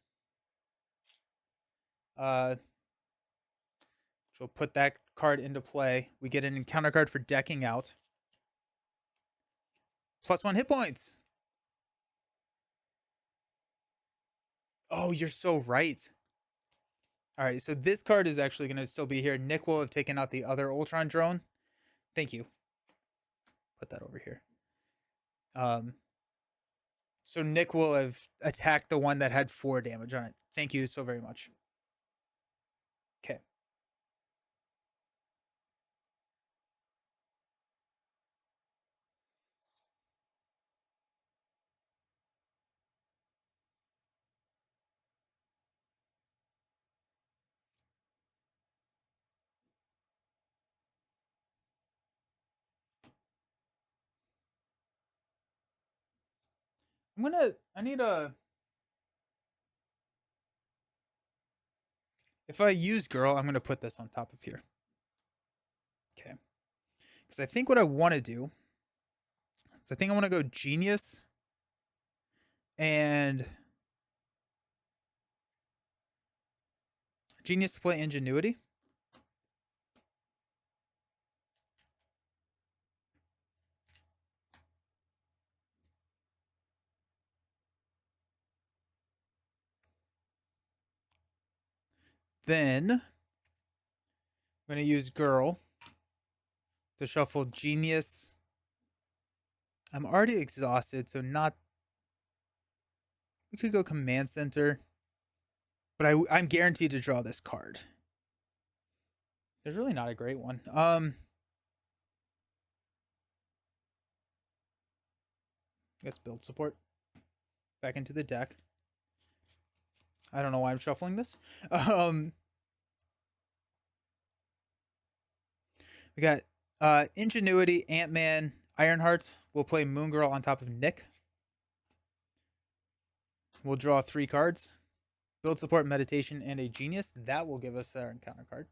Which will put that card into play. We get an encounter card for decking out. +1 hit points. Oh, you're so right. All right, so this card is actually going to still be here. Nick will have taken out the other Ultron drone. Thank you. Put that over here. So Nick will have attacked the one that had 4 damage on it. Thank you so very much. Okay. I need a, if I use girl, I'm gonna put this on top of here. Okay. Because I think what I want to do is I think I want to go genius and genius to play ingenuity. Then I'm going to use girl to shuffle genius. I'm already exhausted, so not. We could go command center, but I'm guaranteed to draw this card. There's really not a great one. I guess build support back into the deck. I don't know why I'm shuffling this. We got ingenuity, Ant-Man, Ironheart. We'll play Moon Girl on top of Nick. We'll draw 3 cards. Build support, meditation, and a genius. That will give us our encounter card.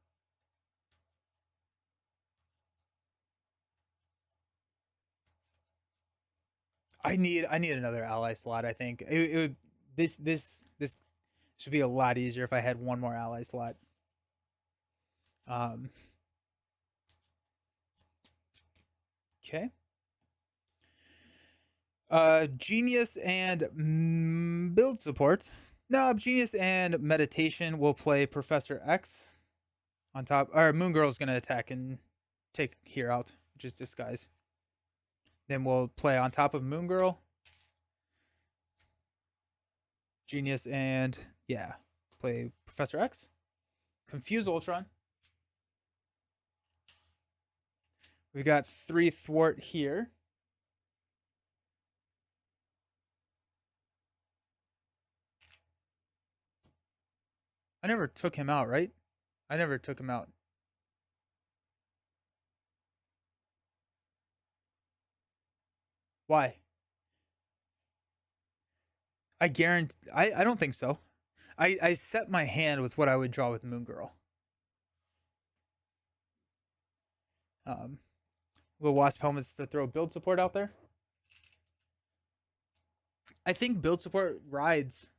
I need another ally slot. I think it would this should be a lot easier if I had one more ally slot. Okay. Genius and build support. No, genius and meditation will play Professor X on top. Or Moon Girl's gonna attack and take here out, which is disguise. Then we'll play on top of Moon Girl. Genius and yeah, play Professor X. Confuse Ultron. We got 3 thwart here. I never took him out, right? I never took him out. Why? I guarantee. I don't think so. I set my hand with what I would draw with Moon Girl. Will Wasp helmets to throw build support out there? I think build support rides.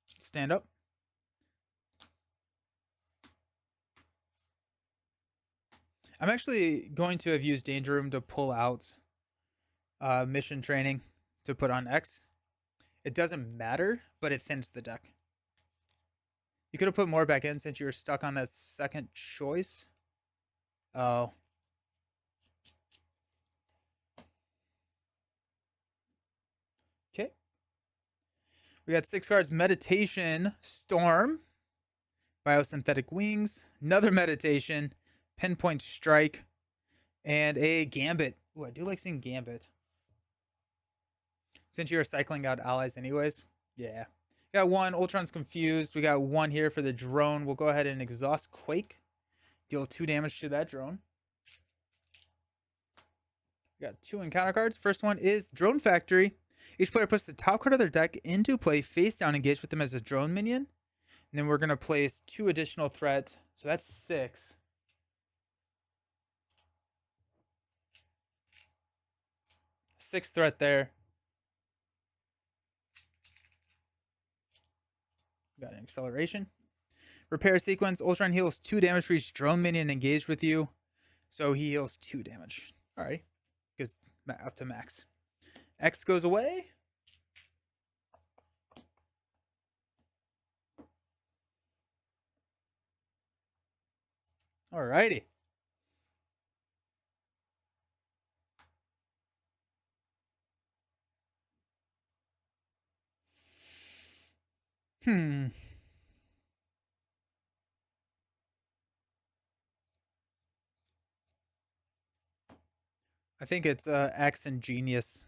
Stand up. I'm actually going to have used Danger Room to pull out mission training to put on X. It doesn't matter, but it thins the deck. You could have put more back in since you were stuck on that second choice. Oh. Okay. We got 6 cards. Meditation, Storm, Biosynthetic Wings, another Meditation, Pinpoint Strike, and a Gambit. Ooh, I do like seeing Gambit. Since you're cycling out allies anyways. Yeah. We got 1. Ultron's confused. We got 1 here for the drone. We'll go ahead and exhaust Quake. Deal 2 damage to that drone. We got 2 encounter cards. First one is Drone Factory. Each player puts the top card of their deck into play face down, engaged with them as a drone minion. And then we're going to place 2 additional threat. So that's 6. Sixth threat there. Got an acceleration. Repair sequence. Ultron heals 2 damage for each drone minion engaged with you. So he heals 2 damage. Alright. Because up to max. X goes away. Alrighty. I think it's X and Genius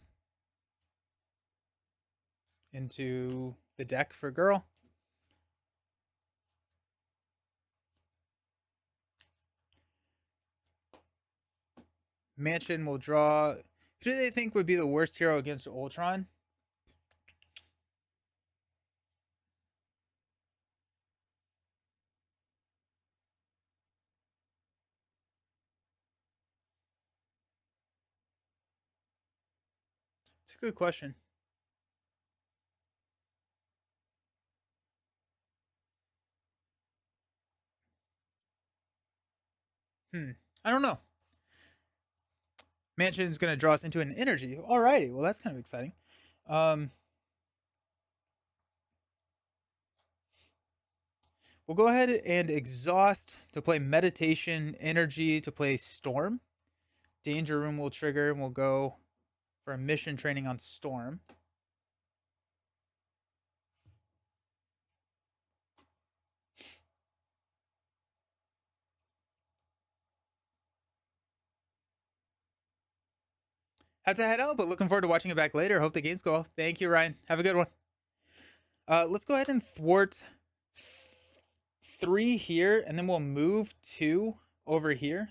into the deck for girl. Mansion will draw. Who do they think would be the worst hero against Ultron? It's a good question. I don't know. Mansion is going to draw us into an energy. Alrighty, well that's kind of exciting. We'll go ahead and exhaust to play meditation, energy to play storm. Danger room will trigger and we'll go for a mission training on storm. Have to head out, but looking forward to watching it back later. Hope the games go well. Thank you, Ryan. Have a good one. Let's go ahead and thwart 3 here, and then we'll move 2 over here.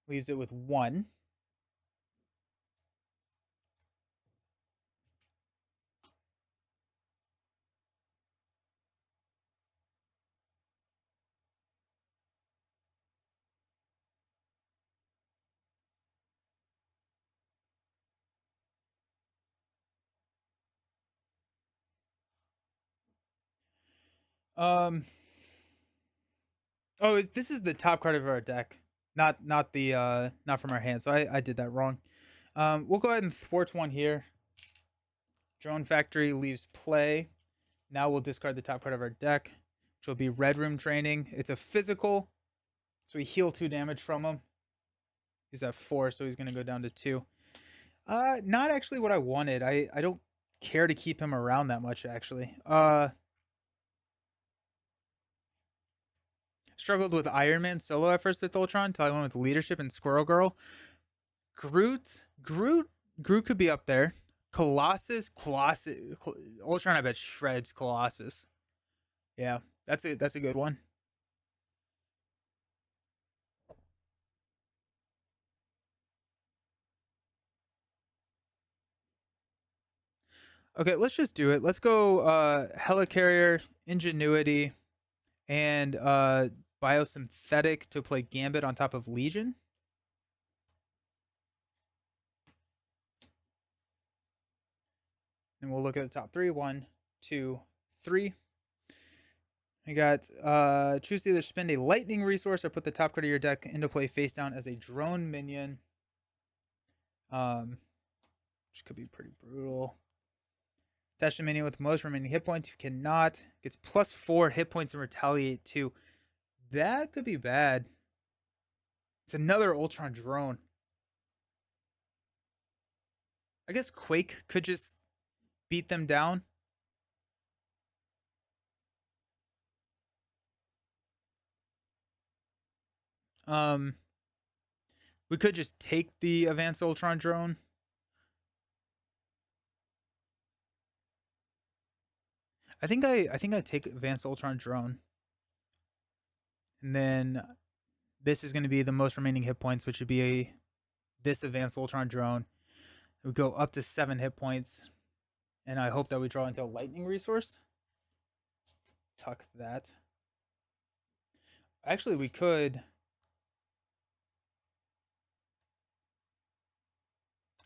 Leaves it with 1. Oh, this is the top card of our deck, not from our hand. So I did that wrong. We'll go ahead and thwart 1 here. Drone Factory leaves play. Now we'll discard the top card of our deck, which will be Red Room Training. It's a physical, so we heal 2 damage from him. He's at 4, so he's going to go down to 2. Not actually what I wanted. I don't care to keep him around that much, actually. Struggled with Iron Man solo at first with Ultron until I went with Leadership and Squirrel Girl. Groot could be up there. Colossus, Ultron I bet shreds Colossus. Yeah, that's a good one. Okay, let's just do it. Let's go Helicarrier, Ingenuity, and Biosynthetic to play Gambit on top of Legion. And we'll look at the top 3. 1, 2, 3. We got choose to either spend a lightning resource or put the top card of your deck into play face down as a drone minion. Which could be pretty brutal. Attach a minion with most remaining hit points. If you cannot, gets +4 hit points and retaliate 2. That could be bad. It's another Ultron drone. I guess Quake could just beat them down. We could just take the advanced Ultron drone. I think I take advanced Ultron drone. And then this is going to be the most remaining hit points, which would be this advanced Ultron drone. It would go up to 7 hit points. And I hope that we draw into a lightning resource. Tuck that. Actually, we could.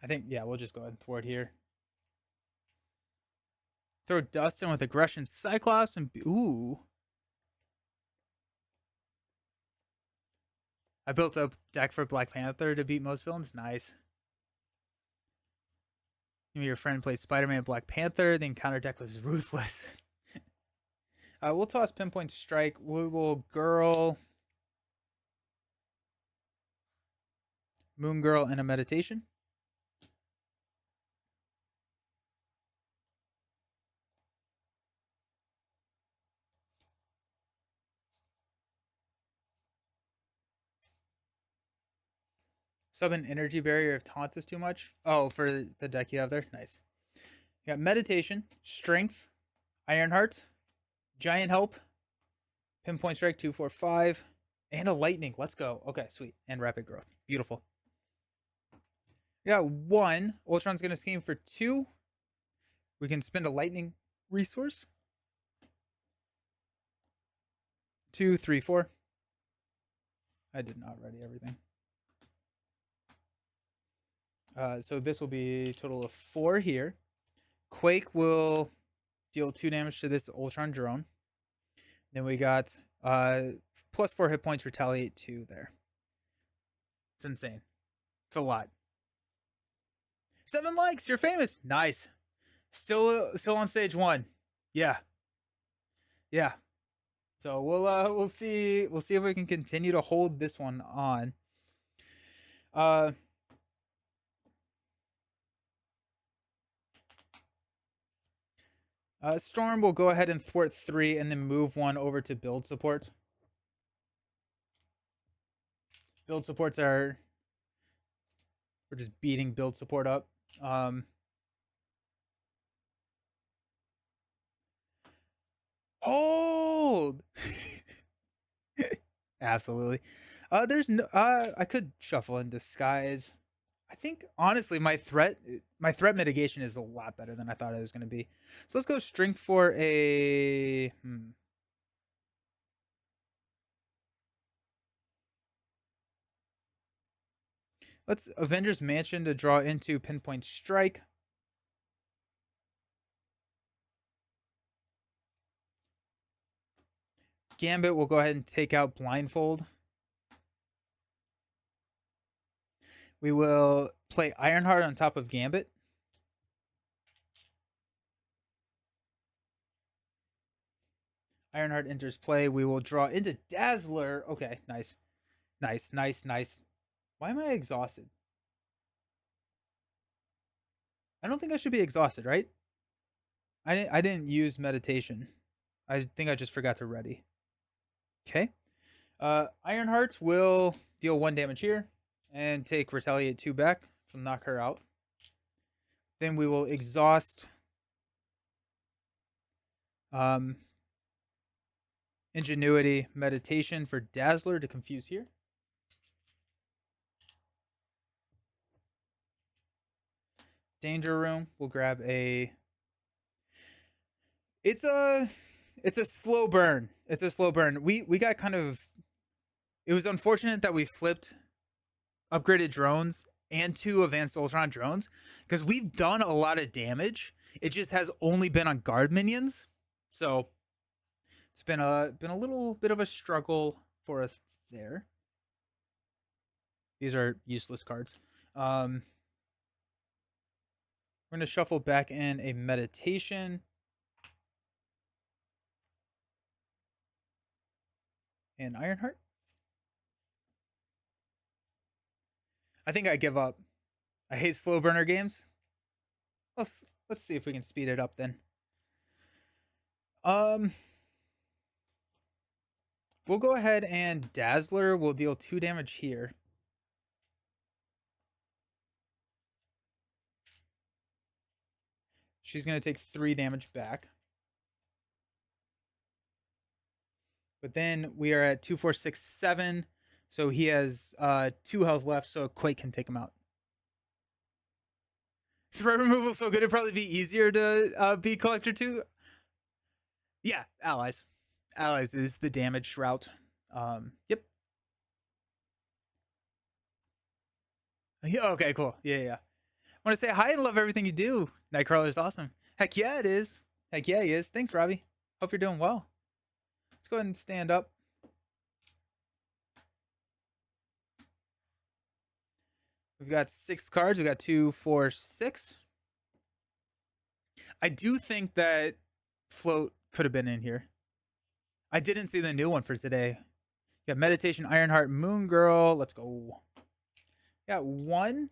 I think, yeah, we'll just go ahead and thwart here. Throw Dust in with Aggression Cyclops and. Ooh. I built a deck for Black Panther to beat most villains. Nice. Your friend plays Spider-Man Black Panther. The encounter deck was ruthless. We'll toss Pinpoint Strike. We will Girl, Moon Girl, and a Meditation. Sub an Energy Barrier if Taunt is too much. Oh, for the deck you have there? Nice. You got Meditation, Strength, Ironheart, Giant Help, Pinpoint Strike 2, 4, 5, and a Lightning. Let's go. Okay, sweet. And Rapid Growth. Beautiful. We got 1. Ultron's going to scheme for 2. We can spend a Lightning resource. 2, 3, 4. I did not ready everything. So this will be a total of 4 here. Quake will deal 2 damage to this Ultron drone. Then we got plus 4 hit points, retaliate 2 there. It's insane. It's a lot. 7 likes, you're famous. Nice. Still on stage 1. Yeah. Yeah. So we'll see if we can continue to hold this one on. Storm will go ahead and thwart 3 and then move 1 over to build support. Build supports are... We're just beating build support up. Hold! Absolutely. There's no... I could shuffle in disguise. I think, honestly, my threat mitigation is a lot better than I thought it was going to be. So let's go strength for a... Let's Avengers Mansion to draw into Pinpoint Strike. Gambit will go ahead and take out Blindfold. We will play Ironheart on top of Gambit. Ironheart enters play. We will draw into Dazzler. Okay, nice. Nice, nice, nice. Why am I exhausted? I don't think I should be exhausted, right? I didn't use meditation. I think I just forgot to ready. Okay. Ironheart will deal 1 damage here and take retaliate 2 back to knock her out. Then we will exhaust Ingenuity Meditation for Dazzler to confuse here. Danger Room. We'll grab a... It's a slow burn. It's a slow burn. We got kind of... It was unfortunate that we flipped upgraded drones and 2 advanced Ultron drones because we've done a lot of damage. It just has only been on guard minions. So it's been a little bit of a struggle for us there. These are useless cards. We're going to shuffle back in a meditation. And Ironheart. I think I give up. I hate slow burner games. Let's see if we can speed it up then. We'll go ahead and Dazzler will deal 2 damage here. She's going to take 3 damage back. But then we are at 2, 4, 6, 7. So he has 2 health left, so Quake can take him out. threat removal so good, it'd probably be easier to be collector 2. Yeah, allies. Allies is the damage route. Yep. Yeah, okay, cool. Yeah. I want to say hi and love everything you do. Nightcrawler's awesome. Heck yeah, it is. Heck yeah, he is. Thanks, Robbie. Hope you're doing well. Let's go ahead and stand up. We've got 6 cards. We got 2, 4, 6. I do think that Float could have been in here. I didn't see the new one for today. Got Meditation, Ironheart, Moon Girl. Let's go. Got 1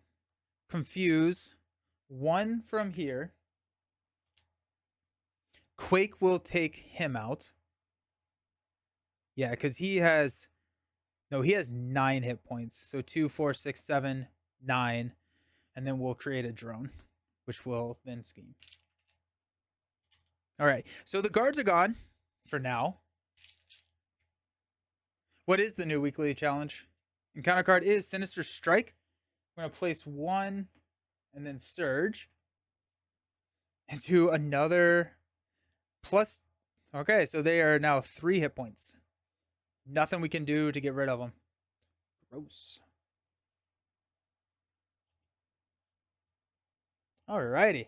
Confuse, 1 from here. Quake will take him out. Yeah, because he has 9 hit points. So 2, 4, 6, 7, 9. And then we'll create a drone, which will then scheme. All right. So the guards are gone for now. What is the new weekly challenge? Encounter card is Sinister Strike. I'm going to place 1 and then Surge into another plus. Okay, so they are now 3 hit points. Nothing we can do to get rid of them. Gross. Alrighty.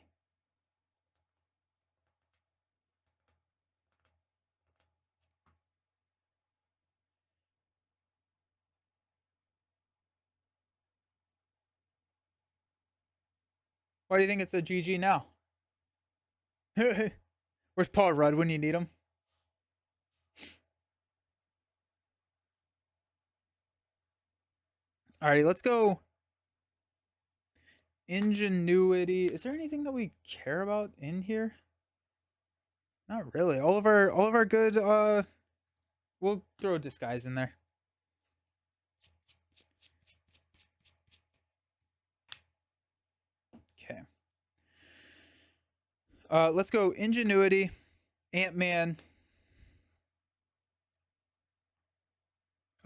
Why do you think it's a GG now? Where's Paul Rudd when you need him? Alrighty, let's go. Ingenuity. Is there anything that we care about in here? Not really. All of our good we'll throw disguise in there. Okay. Let's go Ingenuity, Ant-Man.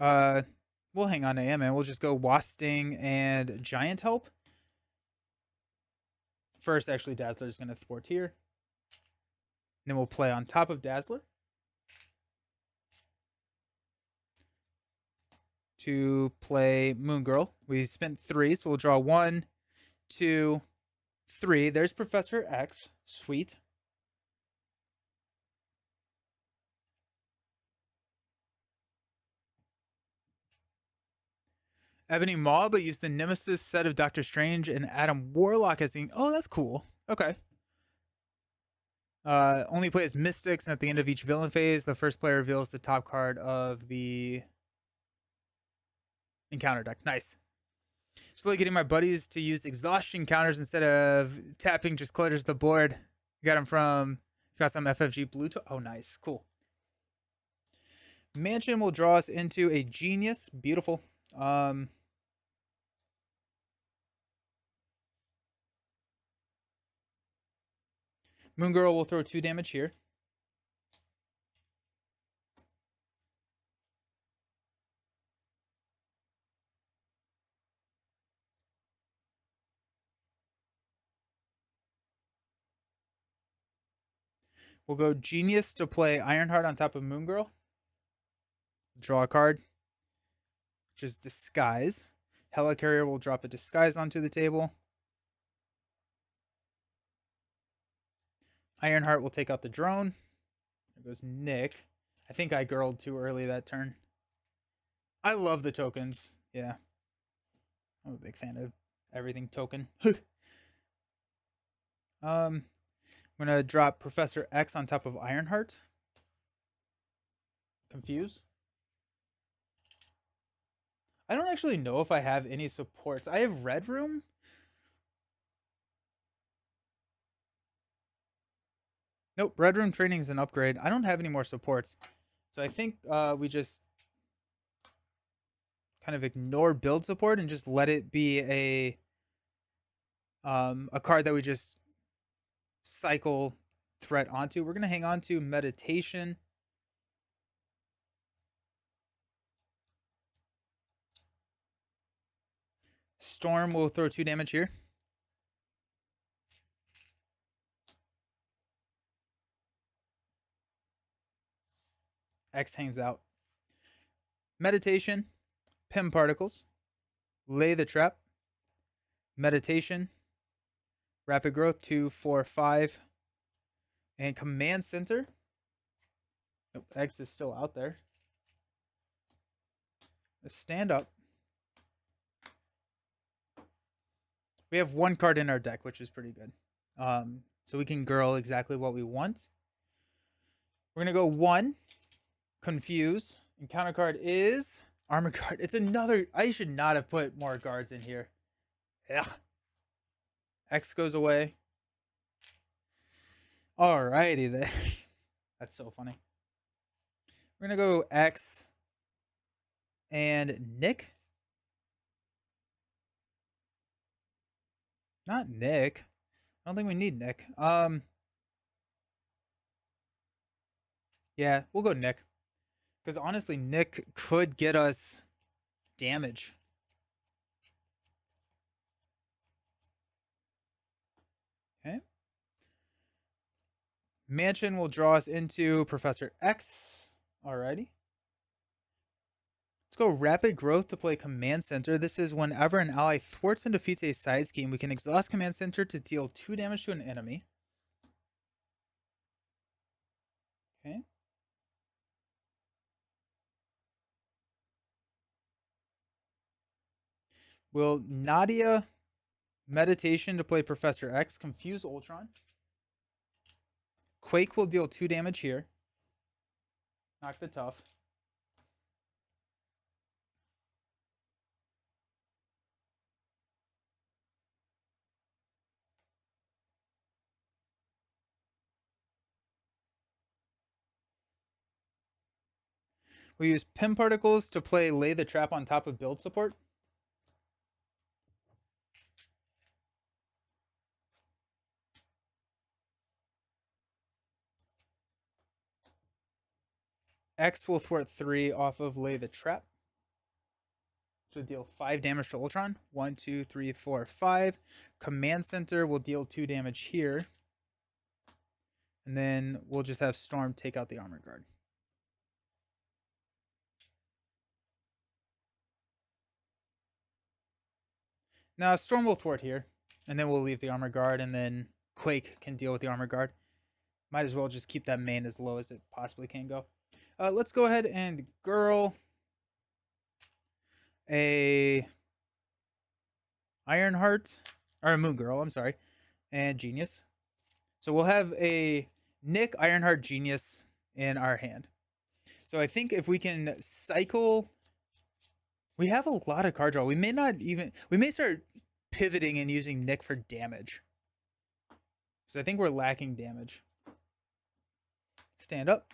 We'll hang on to Ant-Man. We'll just go Wasp Sting and Giant Help. First, actually, Dazzler's going to thwart here. Then we'll play on top of Dazzler to play Moon Girl. We spent 3, so we'll draw 1, 2, 3. There's Professor X. Sweet. Ebony Maw, but use the Nemesis set of Doctor Strange and Adam Warlock as the. Oh, that's cool. Okay. Only plays Mystics, and at the end of each villain phase, the first player reveals the top card of the encounter deck. Nice. Slowly getting my buddies to use exhaustion counters instead of tapping just clutters the board. Got him from. Got some FFG blue. Oh, nice. Cool. Mansion will draw us into a Genius. Beautiful. Moon Girl will throw 2 damage here. We'll go Genius to play Ironheart on top of Moon Girl. Draw a card, which is Disguise. Helicarrier will drop a Disguise onto the table. Ironheart will take out the drone. There goes Nick. I think I girled too early that turn. I love the tokens. Yeah. I'm a big fan of everything token. I'm going to drop Professor X on top of Ironheart. Confuse. I don't actually know if I have any supports. I have Red Room. Nope, Red Room Training is an upgrade. I don't have any more supports. So I think we just kind of ignore build support and just let it be a card that we just cycle threat onto. We're going to hang on to Meditation. Storm will throw 2 damage here. X hangs out. Meditation, Pim Particles, Lay the Trap, Meditation, Rapid Growth 2, 4, 5, and Command Center. Nope, X is still out there. Let's stand up. We have one card in our deck, which is pretty good. So we can girl exactly what we want. We're going to go 1, Confuse. And counter card is Armor Guard. It's another. I should not have put more guards in here. Yeah. X goes away. Alrighty then. That's so funny. We're going to go X and Nick. Not Nick. I don't think we need Nick. Yeah, we'll go Nick. Because honestly, Nick could get us damage. Okay. Mansion will draw us into Professor X. Alrighty. Let's go Rapid Growth to play Command Center. This is whenever an ally thwarts and defeats a side scheme, we can exhaust Command Center to deal 2 damage to an enemy. Okay. Will Nadia Meditation to play Professor X, confuse Ultron. Quake will deal 2 damage here. Knock the tough. We use Pim Particles to play Lay the Trap on top of build support. X will thwart 3 off of Lay the Trap. So deal 5 damage to Ultron. 1, 2, 3, 4, 5. Command Center will deal 2 damage here. And then we'll just have Storm take out the Armor Guard. Now Storm will thwart here. And then we'll leave the Armor Guard. And then Quake can deal with the Armor Guard. Might as well just keep that main as low as it possibly can go. Let's go ahead and girl a Ironheart, or a Moon Girl, I'm sorry, and Genius. So we'll have a Nick Ironheart Genius in our hand. So I think if we can cycle, we have a lot of card draw. We may start pivoting and using Nick for damage. So I think we're lacking damage. Stand up.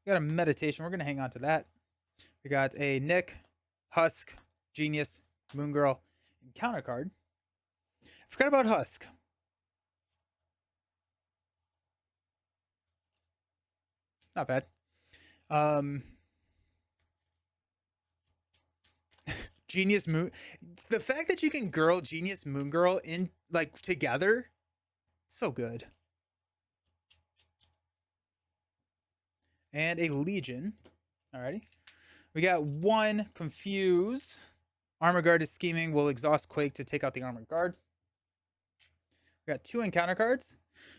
We got a Meditation. We're going to hang on to that. We got a Nick, Husk, Genius, Moon Girl, and counter card. Forgot about Husk. Not bad. Genius Moon. The fact that you can girl Genius Moon Girl in like together, so good. And a Legion. Alrighty. We got 1 Confuse. Armor Guard is scheming. We'll exhaust Quake to take out the Armor Guard. We got 2 encounter cards.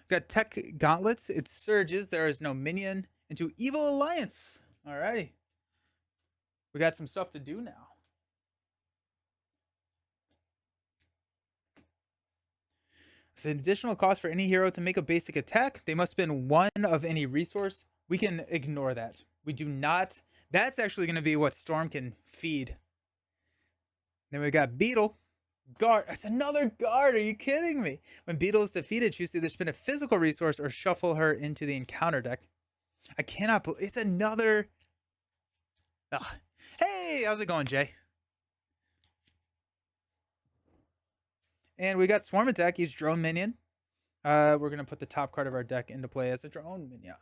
We got Tech Gauntlets. It surges. There is no minion. Into Evil Alliance. Alrighty. We got some stuff to do now. It's an additional cost for any hero to make a basic attack. They must spend 1 of any resource. We can ignore that. We do not. That's actually going to be what Storm can feed. Then we got Beetle. Guard. That's another guard. Are you kidding me? When Beetle is defeated, choose to either spend a physical resource or shuffle her into the encounter deck. I cannot believe it's another. Ugh. Hey, how's it going, Jay? And we got Swarm Attack. He's Drone Minion. We're going to put the top card of our deck into play as a Drone Minion.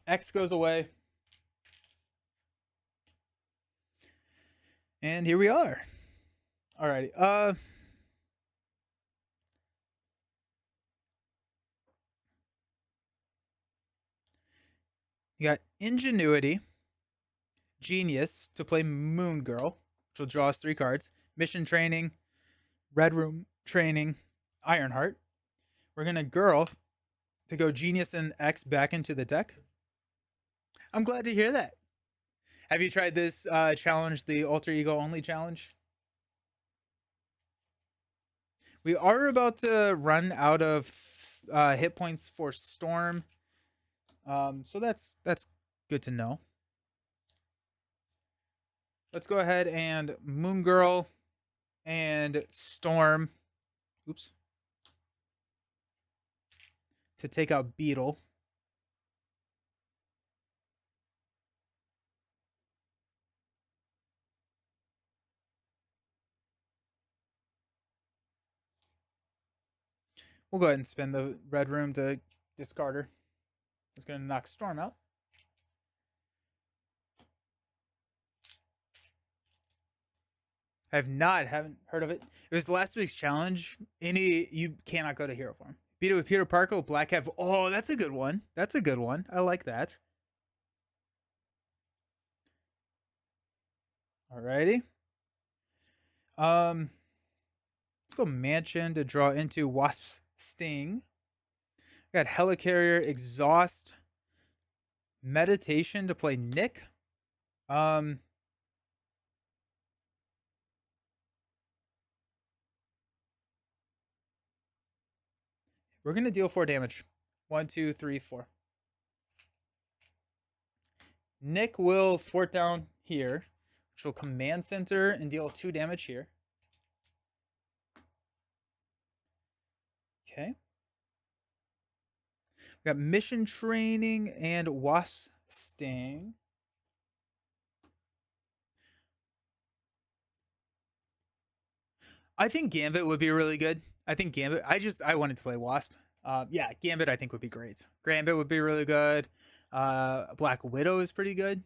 X goes away. And here we are. Alrighty. You got Ingenuity, Genius to play Moon Girl, which will draw us 3 cards. Mission Training, Red Room Training, Ironheart. We're going to Girl to go Genius and X back into the deck. I'm glad to hear that. Have you tried this challenge, the Alter Ego Only challenge? We are about to run out of hit points for Storm. So that's good to know. Let's go ahead and Moon Girl and Storm. Oops. To take out Beetle. We'll go ahead and spin the red room to discard her. It's going to knock Storm out. I haven't heard of it. It was last week's challenge. You cannot go to hero form. Beat it with Peter Parker with Black Cat. Oh, that's a good one. That's a good one. I like that. Alrighty. Let's go Mansion to draw into Wasp's Sting. Got Helicarrier, Exhaust, Meditation to play Nick. We're gonna deal 4 damage. 1, 2, 3, 4. Nick will thwart down here, which will command center and deal 2 damage here. Okay. We got Mission Training and Wasp Sting. I think Gambit would be really good. I think Gambit. I wanted to play Wasp. Yeah, Gambit I think would be great. Gambit would be really good. Black Widow is pretty good.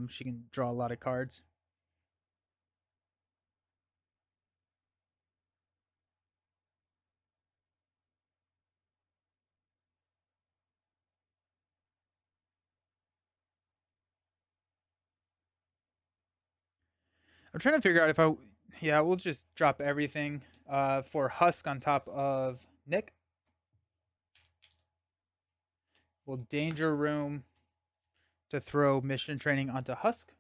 She can draw a lot of cards. I'm trying to figure out if we'll just drop everything for Husk on top of Nick. We'll Danger Room to throw Mission Training onto Husk.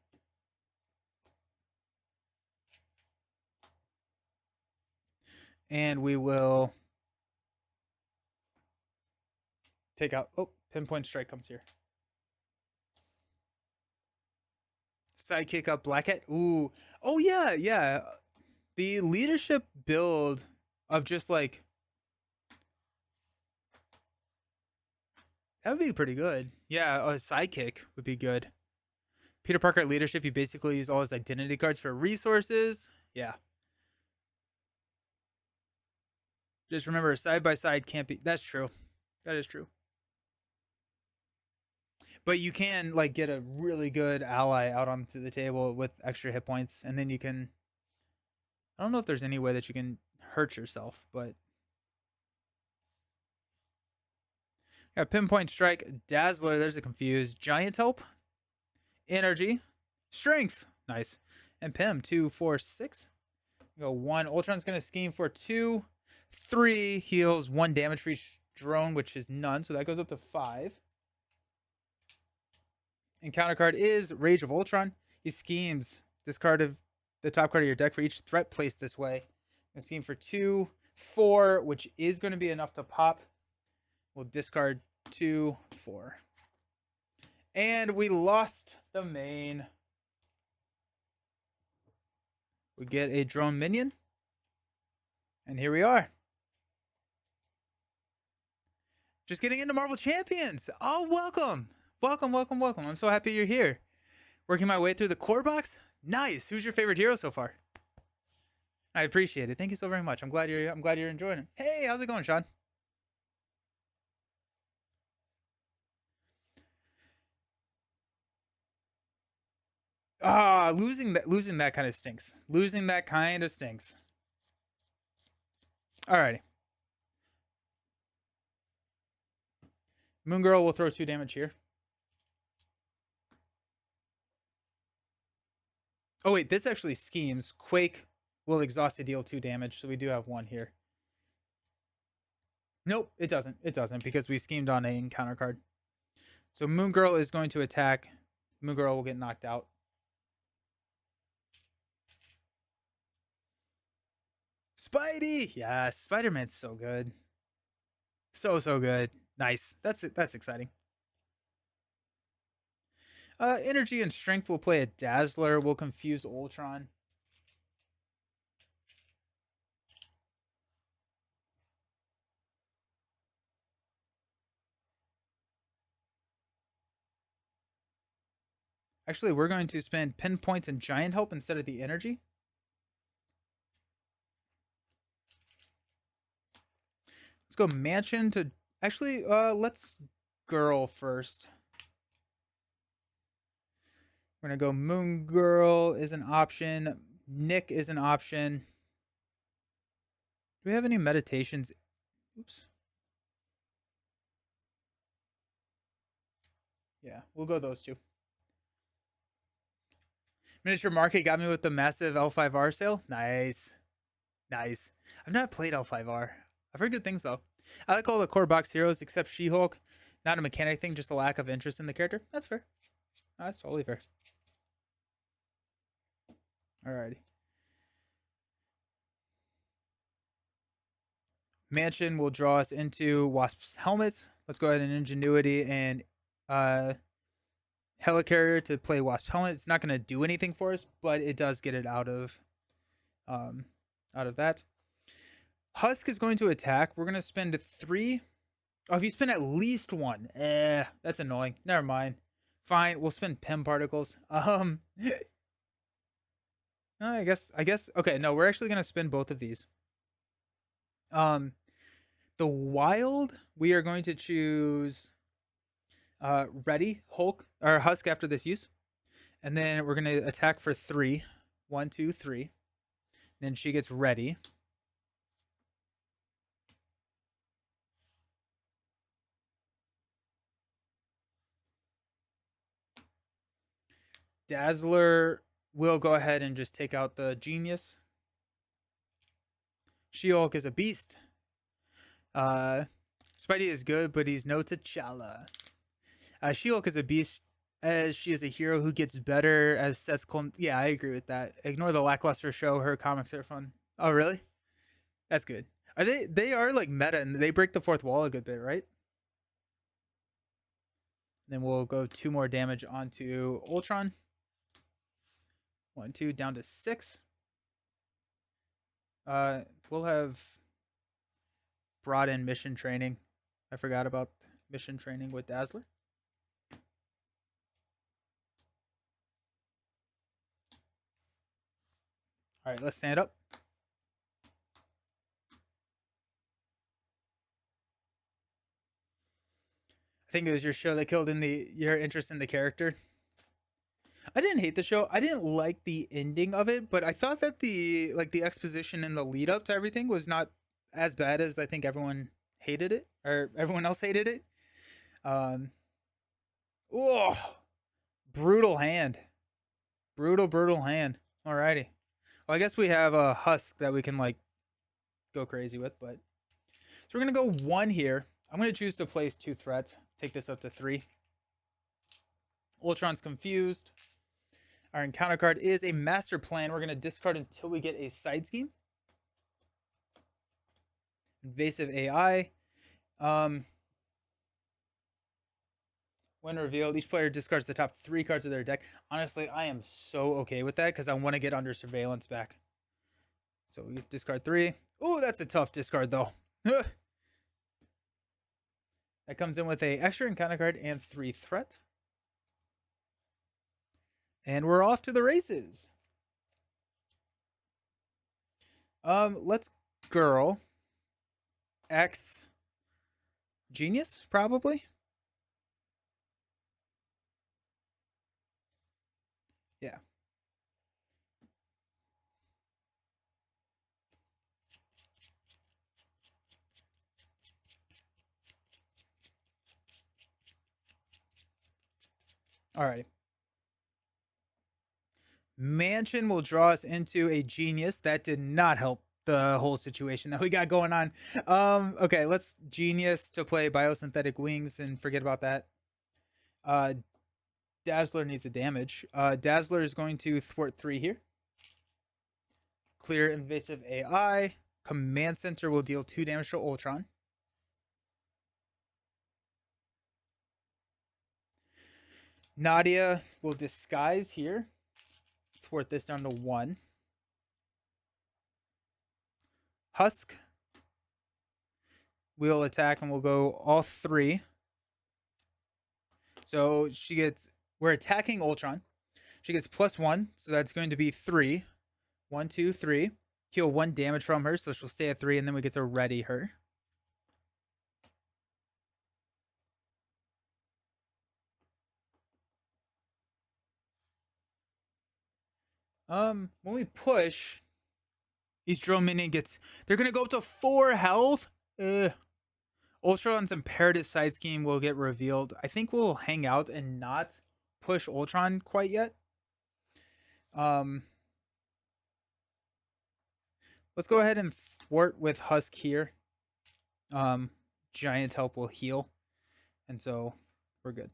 And we will take out... Oh, Pinpoint Strike comes here. Sidekick up Black Hat. Ooh. Oh, yeah, yeah. The leadership build of just like... That would be pretty good. Yeah, a sidekick would be good. Peter Parker leadership, he basically used all his identity cards for resources. Yeah. Just remember, side by side can't be... That's true. That is true. But you can like get a really good ally out onto the table with extra hit points, and then you can... I don't know if there's any way that you can hurt yourself, but... Got Pinpoint Strike, Dazzler, there's a Confuse, Giant Help, Energy, Strength, nice, and Pim, 2, 4, 6. Go 1. Ultron's going to scheme for 2, 3, heals 1 damage for each drone, which is none, so that goes up to 5. And counter card is Rage of Ultron. He schemes. Discard the top card of your deck for each threat placed this way. And scheme for 2, 4, which is going to be enough to pop. We'll discard 2, 4. And we lost the main. We get a drone minion. And here we are. Just getting into Marvel Champions. Oh, welcome. Welcome, welcome, welcome. I'm so happy you're here. Working my way through the core box. Nice. Who's your favorite hero so far? I appreciate it. Thank you so very much. I'm glad you're enjoying it. Hey, how's it going, Sean? Losing that kind of stinks. Losing that kind of stinks. Alrighty. Moon Girl will throw 2 damage here. Oh wait, this actually schemes. Quake will exhaust to deal 2 damage, so we do have 1 here. Nope, it doesn't. It doesn't because we schemed on a encounter card. So Moon Girl is going to attack. Moon Girl will get knocked out. Spidey! Yeah, Spider-Man's so good. So good. Nice. That's it. That's exciting. Energy and Strength will play a Dazzler. Will confuse Ultron. Actually, we're going to spend Pinpoints and Giant Help instead of the energy. Let's go Mansion to... Actually, let's Girl first. We're going to go Moon Girl is an option. Nick is an option. Do we have any meditations? Oops. Yeah, we'll go those two. Miniature Market got me with the massive L5R sale. Nice. Nice. I've not played L5R. I've heard good things, though. I like all the core box heroes except She-Hulk. Not a mechanic thing, just a lack of interest in the character. That's fair. That's totally fair. Alrighty. Mansion will draw us into Wasp's helmets. Let's go ahead and Ingenuity and Helicarrier to play Wasp's helmet. It's not going to do anything for us, but it does get it out of that. Husk is going to attack. We're going to spend 3. Oh, if you spend at least 1, that's annoying. Never mind. Fine, we'll spend Pim particles. I guess. Okay, no, we're actually going to spend both of these. The wild, we are going to choose Ready, Hulk, or Husk after this use. And then we're going to attack for 3. 1, 2, 3. Then she gets ready. Dazzler will go ahead and just take out the Genius. She-Hulk is a beast. Spidey is good, but he's no T'Challa. She-Hulk is a beast as she is a hero who gets better as sets. Yeah, I agree with that. Ignore the lackluster show. Her comics are fun. Oh, really? That's good. Are they? They are like meta, and they break the fourth wall a good bit, right? Then we'll go 2 more damage onto Ultron. 1, 2, down to 6. We'll have brought in mission training. I forgot about mission training with Dazzler. All right, let's stand up. I think it was your show that killed in your interest in the character. I didn't hate the show. I didn't like the ending of it, but I thought that the exposition and the lead up to everything was not as bad as I think everyone hated it or everyone else hated it. Oh, brutal hand. Brutal hand. Alrighty. Well, I guess we have a Husk that we can like go crazy with, but so we're gonna go 1 here. I'm gonna choose to place 2 threats. Take this up to 3. Ultron's confused. Our encounter card is a Master Plan. We're gonna discard until we get a side scheme. Invasive AI. When revealed, each player discards the top 3 cards of their deck. Honestly, I am so okay with that because I want to get under surveillance back. So we discard 3. Oh, that's a tough discard though. That comes in with a extra encounter card and 3 threat. And we're off to the races. Let's Girl. X. Genius, probably. Yeah. All right. Mansion will draw us into a Genius. That did not help the whole situation that we got going on. Okay, let's Genius to play Biosynthetic Wings and forget about that. Uh, Dazzler needs a damage. Dazzler is going to thwart 3 here. Clear Invasive AI. Command Center will deal 2 damage to Ultron. Nadia will Disguise here. Thwart this down to 1. Husk will attack and we'll go all 3. So we're attacking Ultron. She gets +1, so that's going to be 3. 1, 2, 3. Heal 1 damage from her, so she'll stay at 3, and then we get to ready her. When we push, each drone minion they're gonna go up to 4 health. Ultron's imperative side scheme will get revealed. I think we'll hang out and not push Ultron quite yet. Let's go ahead and thwart with Husk here. Giant help will heal, and so we're good.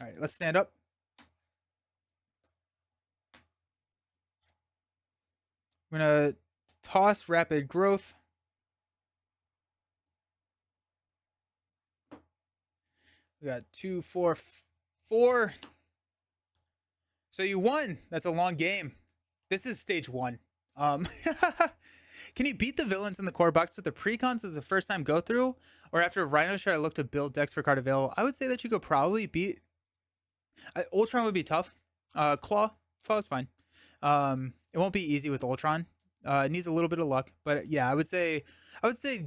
All right, let's stand up. We're gonna toss Rapid Growth. We got 2, 4, 4. So you won. That's a long game. This is stage 1. Can you beat the villains in the core box with the precons as a first time go through? Or after Rhino should I look to build decks for card available? I would say that you could probably beat Ultron would be tough. Claw is fine. It won't be easy with Ultron. It needs a little bit of luck, but yeah, I would say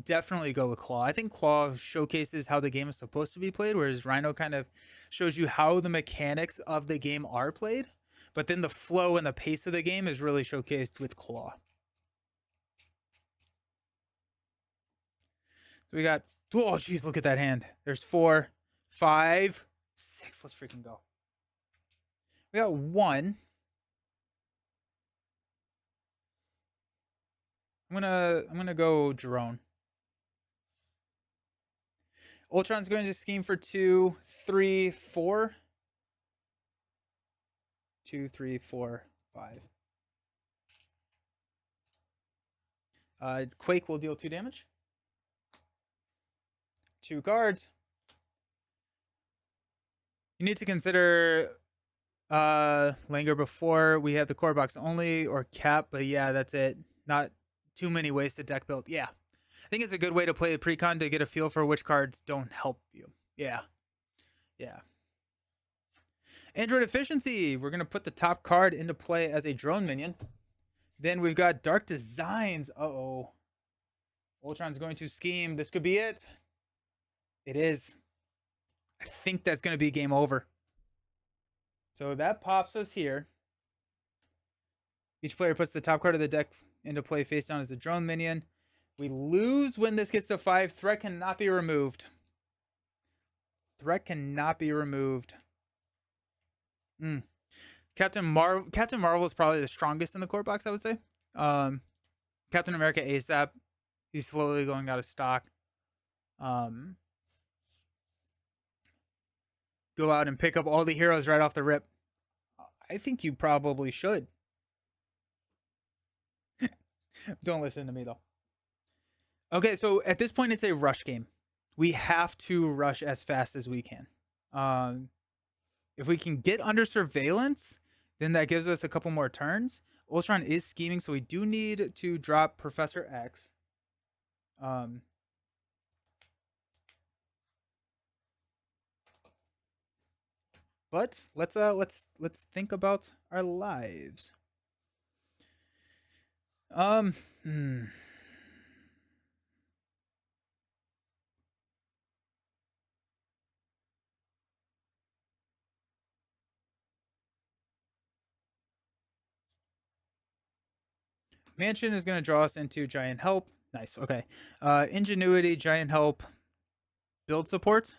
definitely go with Claw. I think Claw showcases how the game is supposed to be played, whereas Rhino kind of shows you how the mechanics of the game are played, but then the flow and the pace of the game is really showcased with Claw. So we got, oh geez, look at that hand. There's 4, 5, 6. Let's freaking go. We got 1. I'm gonna go drone. Ultron's going to scheme for 2, 3, 4. 2, 3, 4, 5. Quake will deal 2 damage. 2 cards. You need to consider Linger before we have the core box only or cap, but yeah, that's it. Not too many ways to deck build. Yeah. I think it's a good way to play a precon to get a feel for which cards don't help you. Yeah. Yeah. Android efficiency. We're going to put the top card into play as a drone minion. Then we've got Dark Designs. Uh-oh. Ultron's going to scheme. This could be it. It is. I think that's going to be game over. So that pops us here. Each player puts the top card of the deck into play face down as a drone minion. We lose when this gets to 5. Threat cannot be removed. Threat cannot be removed. Captain Marvel is probably the strongest in the core box, I would say. Captain America ASAP. He's slowly going out of stock. Go out and pick up all the heroes right off the rip. I think you probably should. Don't listen to me, though. Okay, so at this point, it's a rush game. We have to rush as fast as we can. If we can get under surveillance, then that gives us a couple more turns. Ultron is scheming, so we do need to drop Professor X. But let's think about our lives. Mansion is going to draw us into Giant Help. Nice. Okay. Ingenuity, Giant Help, build support.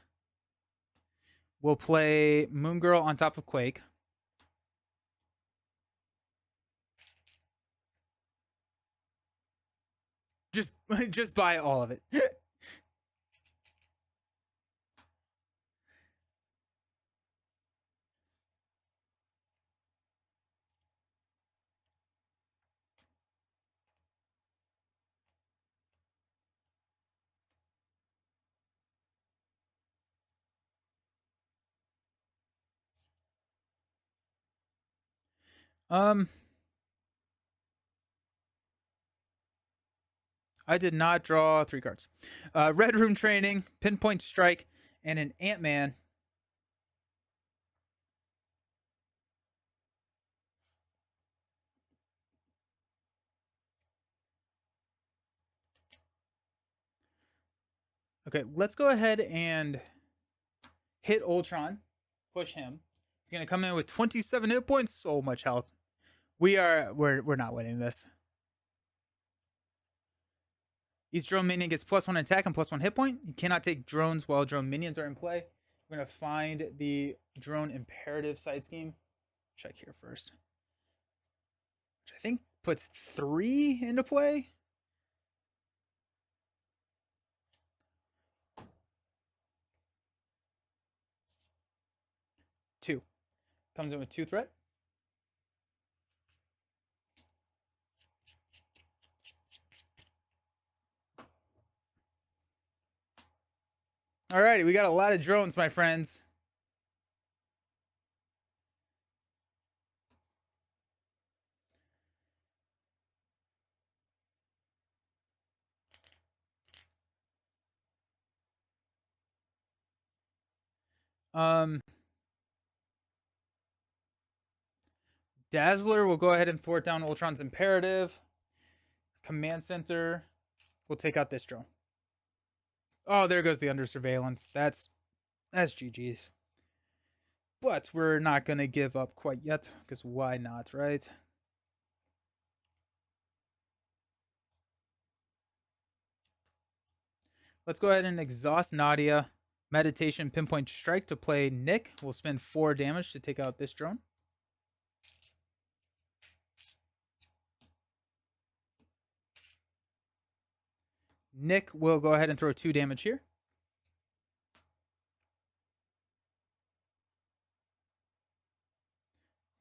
We'll play Moon Girl on top of Quake. Just buy all of it. um, I did not draw 3 cards. Red Room Training, Pinpoint Strike, and an Ant-Man. Okay, let's go ahead and hit Ultron. Push him. He's gonna come in with 27 hit points. So much health. We're not winning this. Each drone minion gets +1 attack and +1 hit point. You cannot take drones while drone minions are in play. We're gonna find the drone imperative side scheme. Check here first. Which I think puts 3 into play. Two. Comes in with 2 threat. Alrighty, we got a lot of drones, my friends. Dazzler will go ahead and thwart down Ultron's imperative. Command center will take out this drone. Oh, there goes the under surveillance. That's GG's. But we're not going to give up quite yet, because why not, right? Let's go ahead and exhaust Nadia. Meditation, Pinpoint Strike to play Nick. We'll spend 4 damage to take out this drone. Nick will go ahead and throw 2 damage here.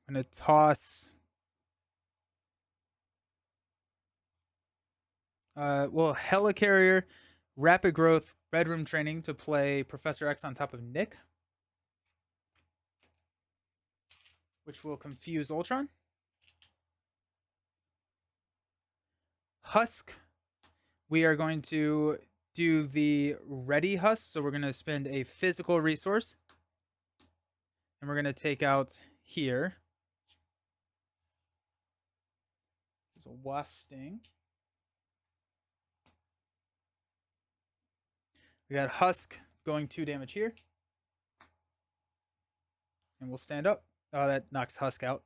I'm going to toss... Helicarrier, Rapid Growth, Red Room Training to play Professor X on top of Nick, which will confuse Ultron. Husk, we are going to do the Ready Husk, so we're going to spend a physical resource, and we're going to take out here. There's a Wasp Sting. We got Husk going 2 damage here. And we'll stand up. Oh, that knocks Husk out.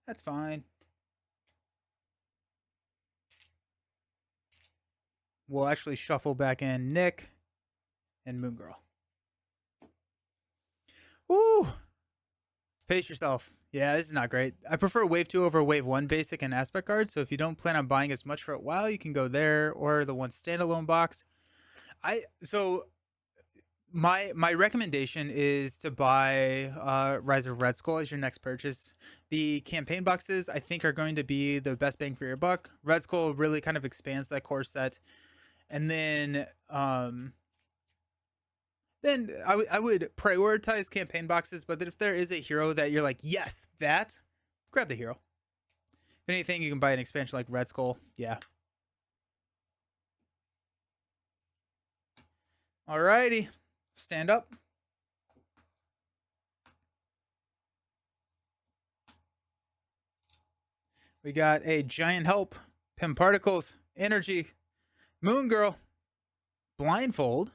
That's fine. We'll actually shuffle back in Nick and Moon Girl. Ooh! Pace yourself. Yeah, this is not great. I prefer Wave 2 over Wave 1 basic and aspect cards, so if you don't plan on buying as much for a while, you can go there or the one standalone box. My recommendation is to buy Rise of Red Skull as your next purchase. The campaign boxes, I think, are going to be the best bang for your buck. Red Skull really kind of expands that core set. And then I would prioritize campaign boxes, but if there is a hero that you're like, yes, that, grab the hero. If anything, you can buy an expansion like Red Skull. Yeah. Alrighty. Stand up. We got a Giant Help, Pim Particles, Energy, Moon Girl, Blindfold,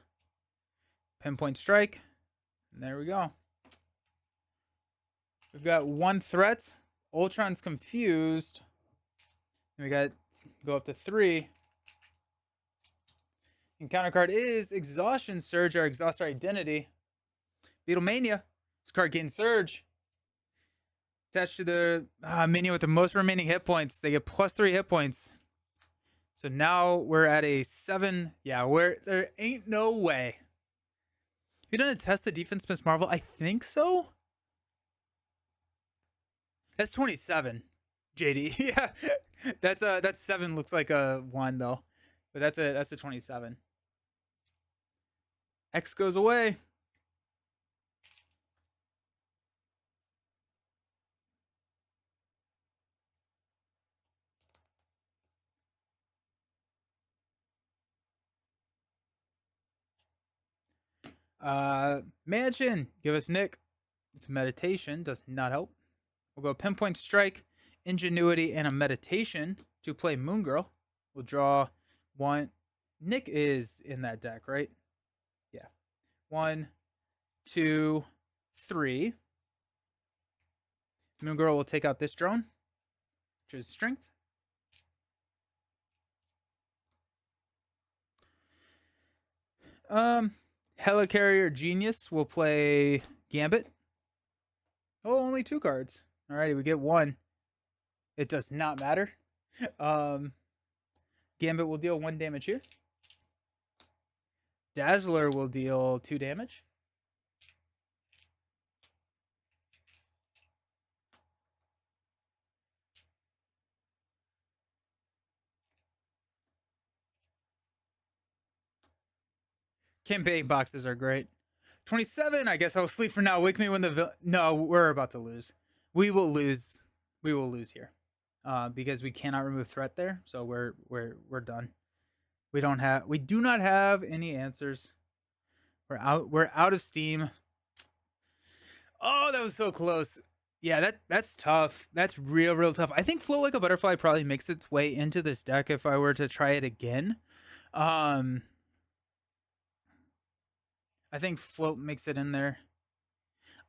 Pinpoint Strike, and there we go. We've got 1 threat. Ultron's confused. And we got go up to 3. And counter card is Exhaustion Surge or Exhaust Our Identity. Beetlemania. This card gains Surge. Attached to the minion with the most remaining hit points. They get +3 hit points. So now we're at a 7. Yeah, there ain't no way. You done test the defense, Miss Marvel? I think so. That's 27, JD. Yeah, that's 7. Looks like a 1 though, but that's a 27. X goes away. Mansion. Give us Nick. It's meditation. Does not help. We'll go Pinpoint Strike, Ingenuity, and a meditation to play Moon Girl. We'll draw 1. Nick is in that deck, right? Yeah. 1, 2, 3. Moon Girl will take out this drone, which is Strength. Helicarrier Genius will play Gambit. Oh, only 2 cards. Alrighty, we get 1. It does not matter. Gambit will deal 1 damage here. Dazzler will deal 2 damage. Campaign boxes are great. 27, I guess I'll sleep for now. Wake me when the no, we're about to lose. We will lose. We will lose here. Because we cannot remove threat there. So we're done. We do not have any answers. We're out of steam. Oh, that was so close. Yeah, that's tough. That's real tough. I think Float Like a Butterfly probably makes its way into this deck if I were to try it again. I think Float makes it in there.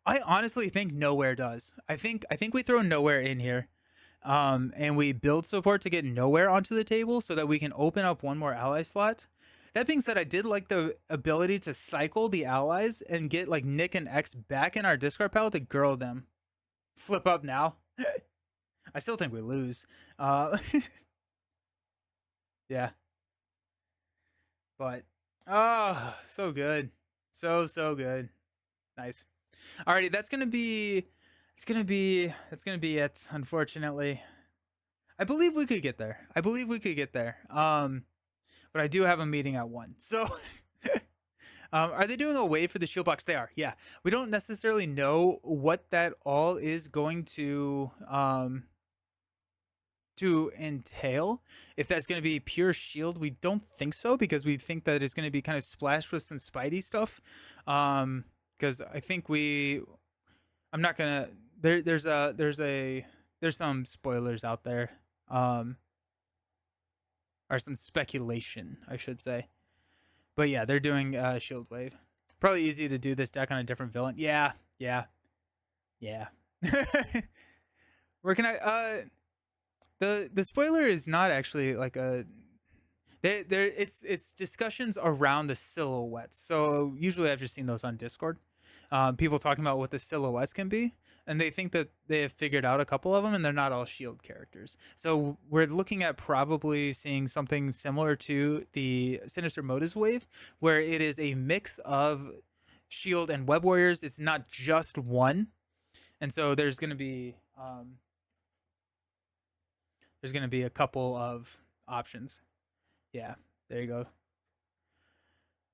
I honestly think Nowhere does. I think we throw Nowhere in here. And we build support to get Nowhere onto the table so that we can open up 1 more ally slot. That being said, I did like the ability to cycle the allies and get like Nick and X back in our discard pile to girl them. Flip up now. I still think we lose. Yeah. But, oh, so good. So good. Nice. Alrighty, that's gonna be it, unfortunately. I believe we could get there. But I do have a meeting at 1. So are they doing a wave for the shield box? They are, yeah. We don't necessarily know what that all is going to entail. If that's going to be pure shield, we don't think so, because we think that it's going to be kind of splashed with some Spidey stuff. Because I think I'm not gonna. There's some spoilers out there. Or some speculation, I should say. But yeah, they're doing shield wave. Probably easy to do this deck on a different villain. Yeah. Where can I? The spoiler is not actually like a. It's discussions around the silhouettes. So usually I've just seen those on Discord. People talking about what the silhouettes can be, and they think that they have figured out a couple of them, and they're not all shield characters. So we're looking at probably seeing something similar to the Sinister Motives wave, where it is a mix of shield and web warriors. It's not just one, and so there's going to be a couple of options. Yeah, there you go.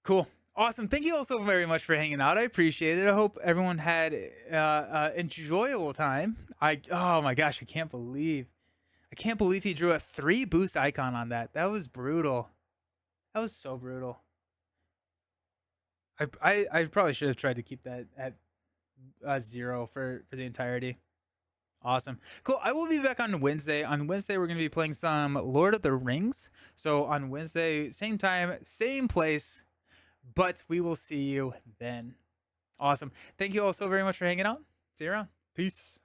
Cool. Awesome. Thank you all so very much for hanging out. I appreciate it. I hope everyone had enjoyable time. Oh my gosh, I can't believe he drew a 3 boost icon on that. That was brutal. That was so brutal. I probably should have tried to keep that at 0 for the entirety. Awesome. Cool. I will be back on Wednesday. On Wednesday, we're going to be playing some Lord of the Rings. So on Wednesday, same time, same place, but we will see you then. Awesome. Thank you all so very much for hanging out. See you around. Peace.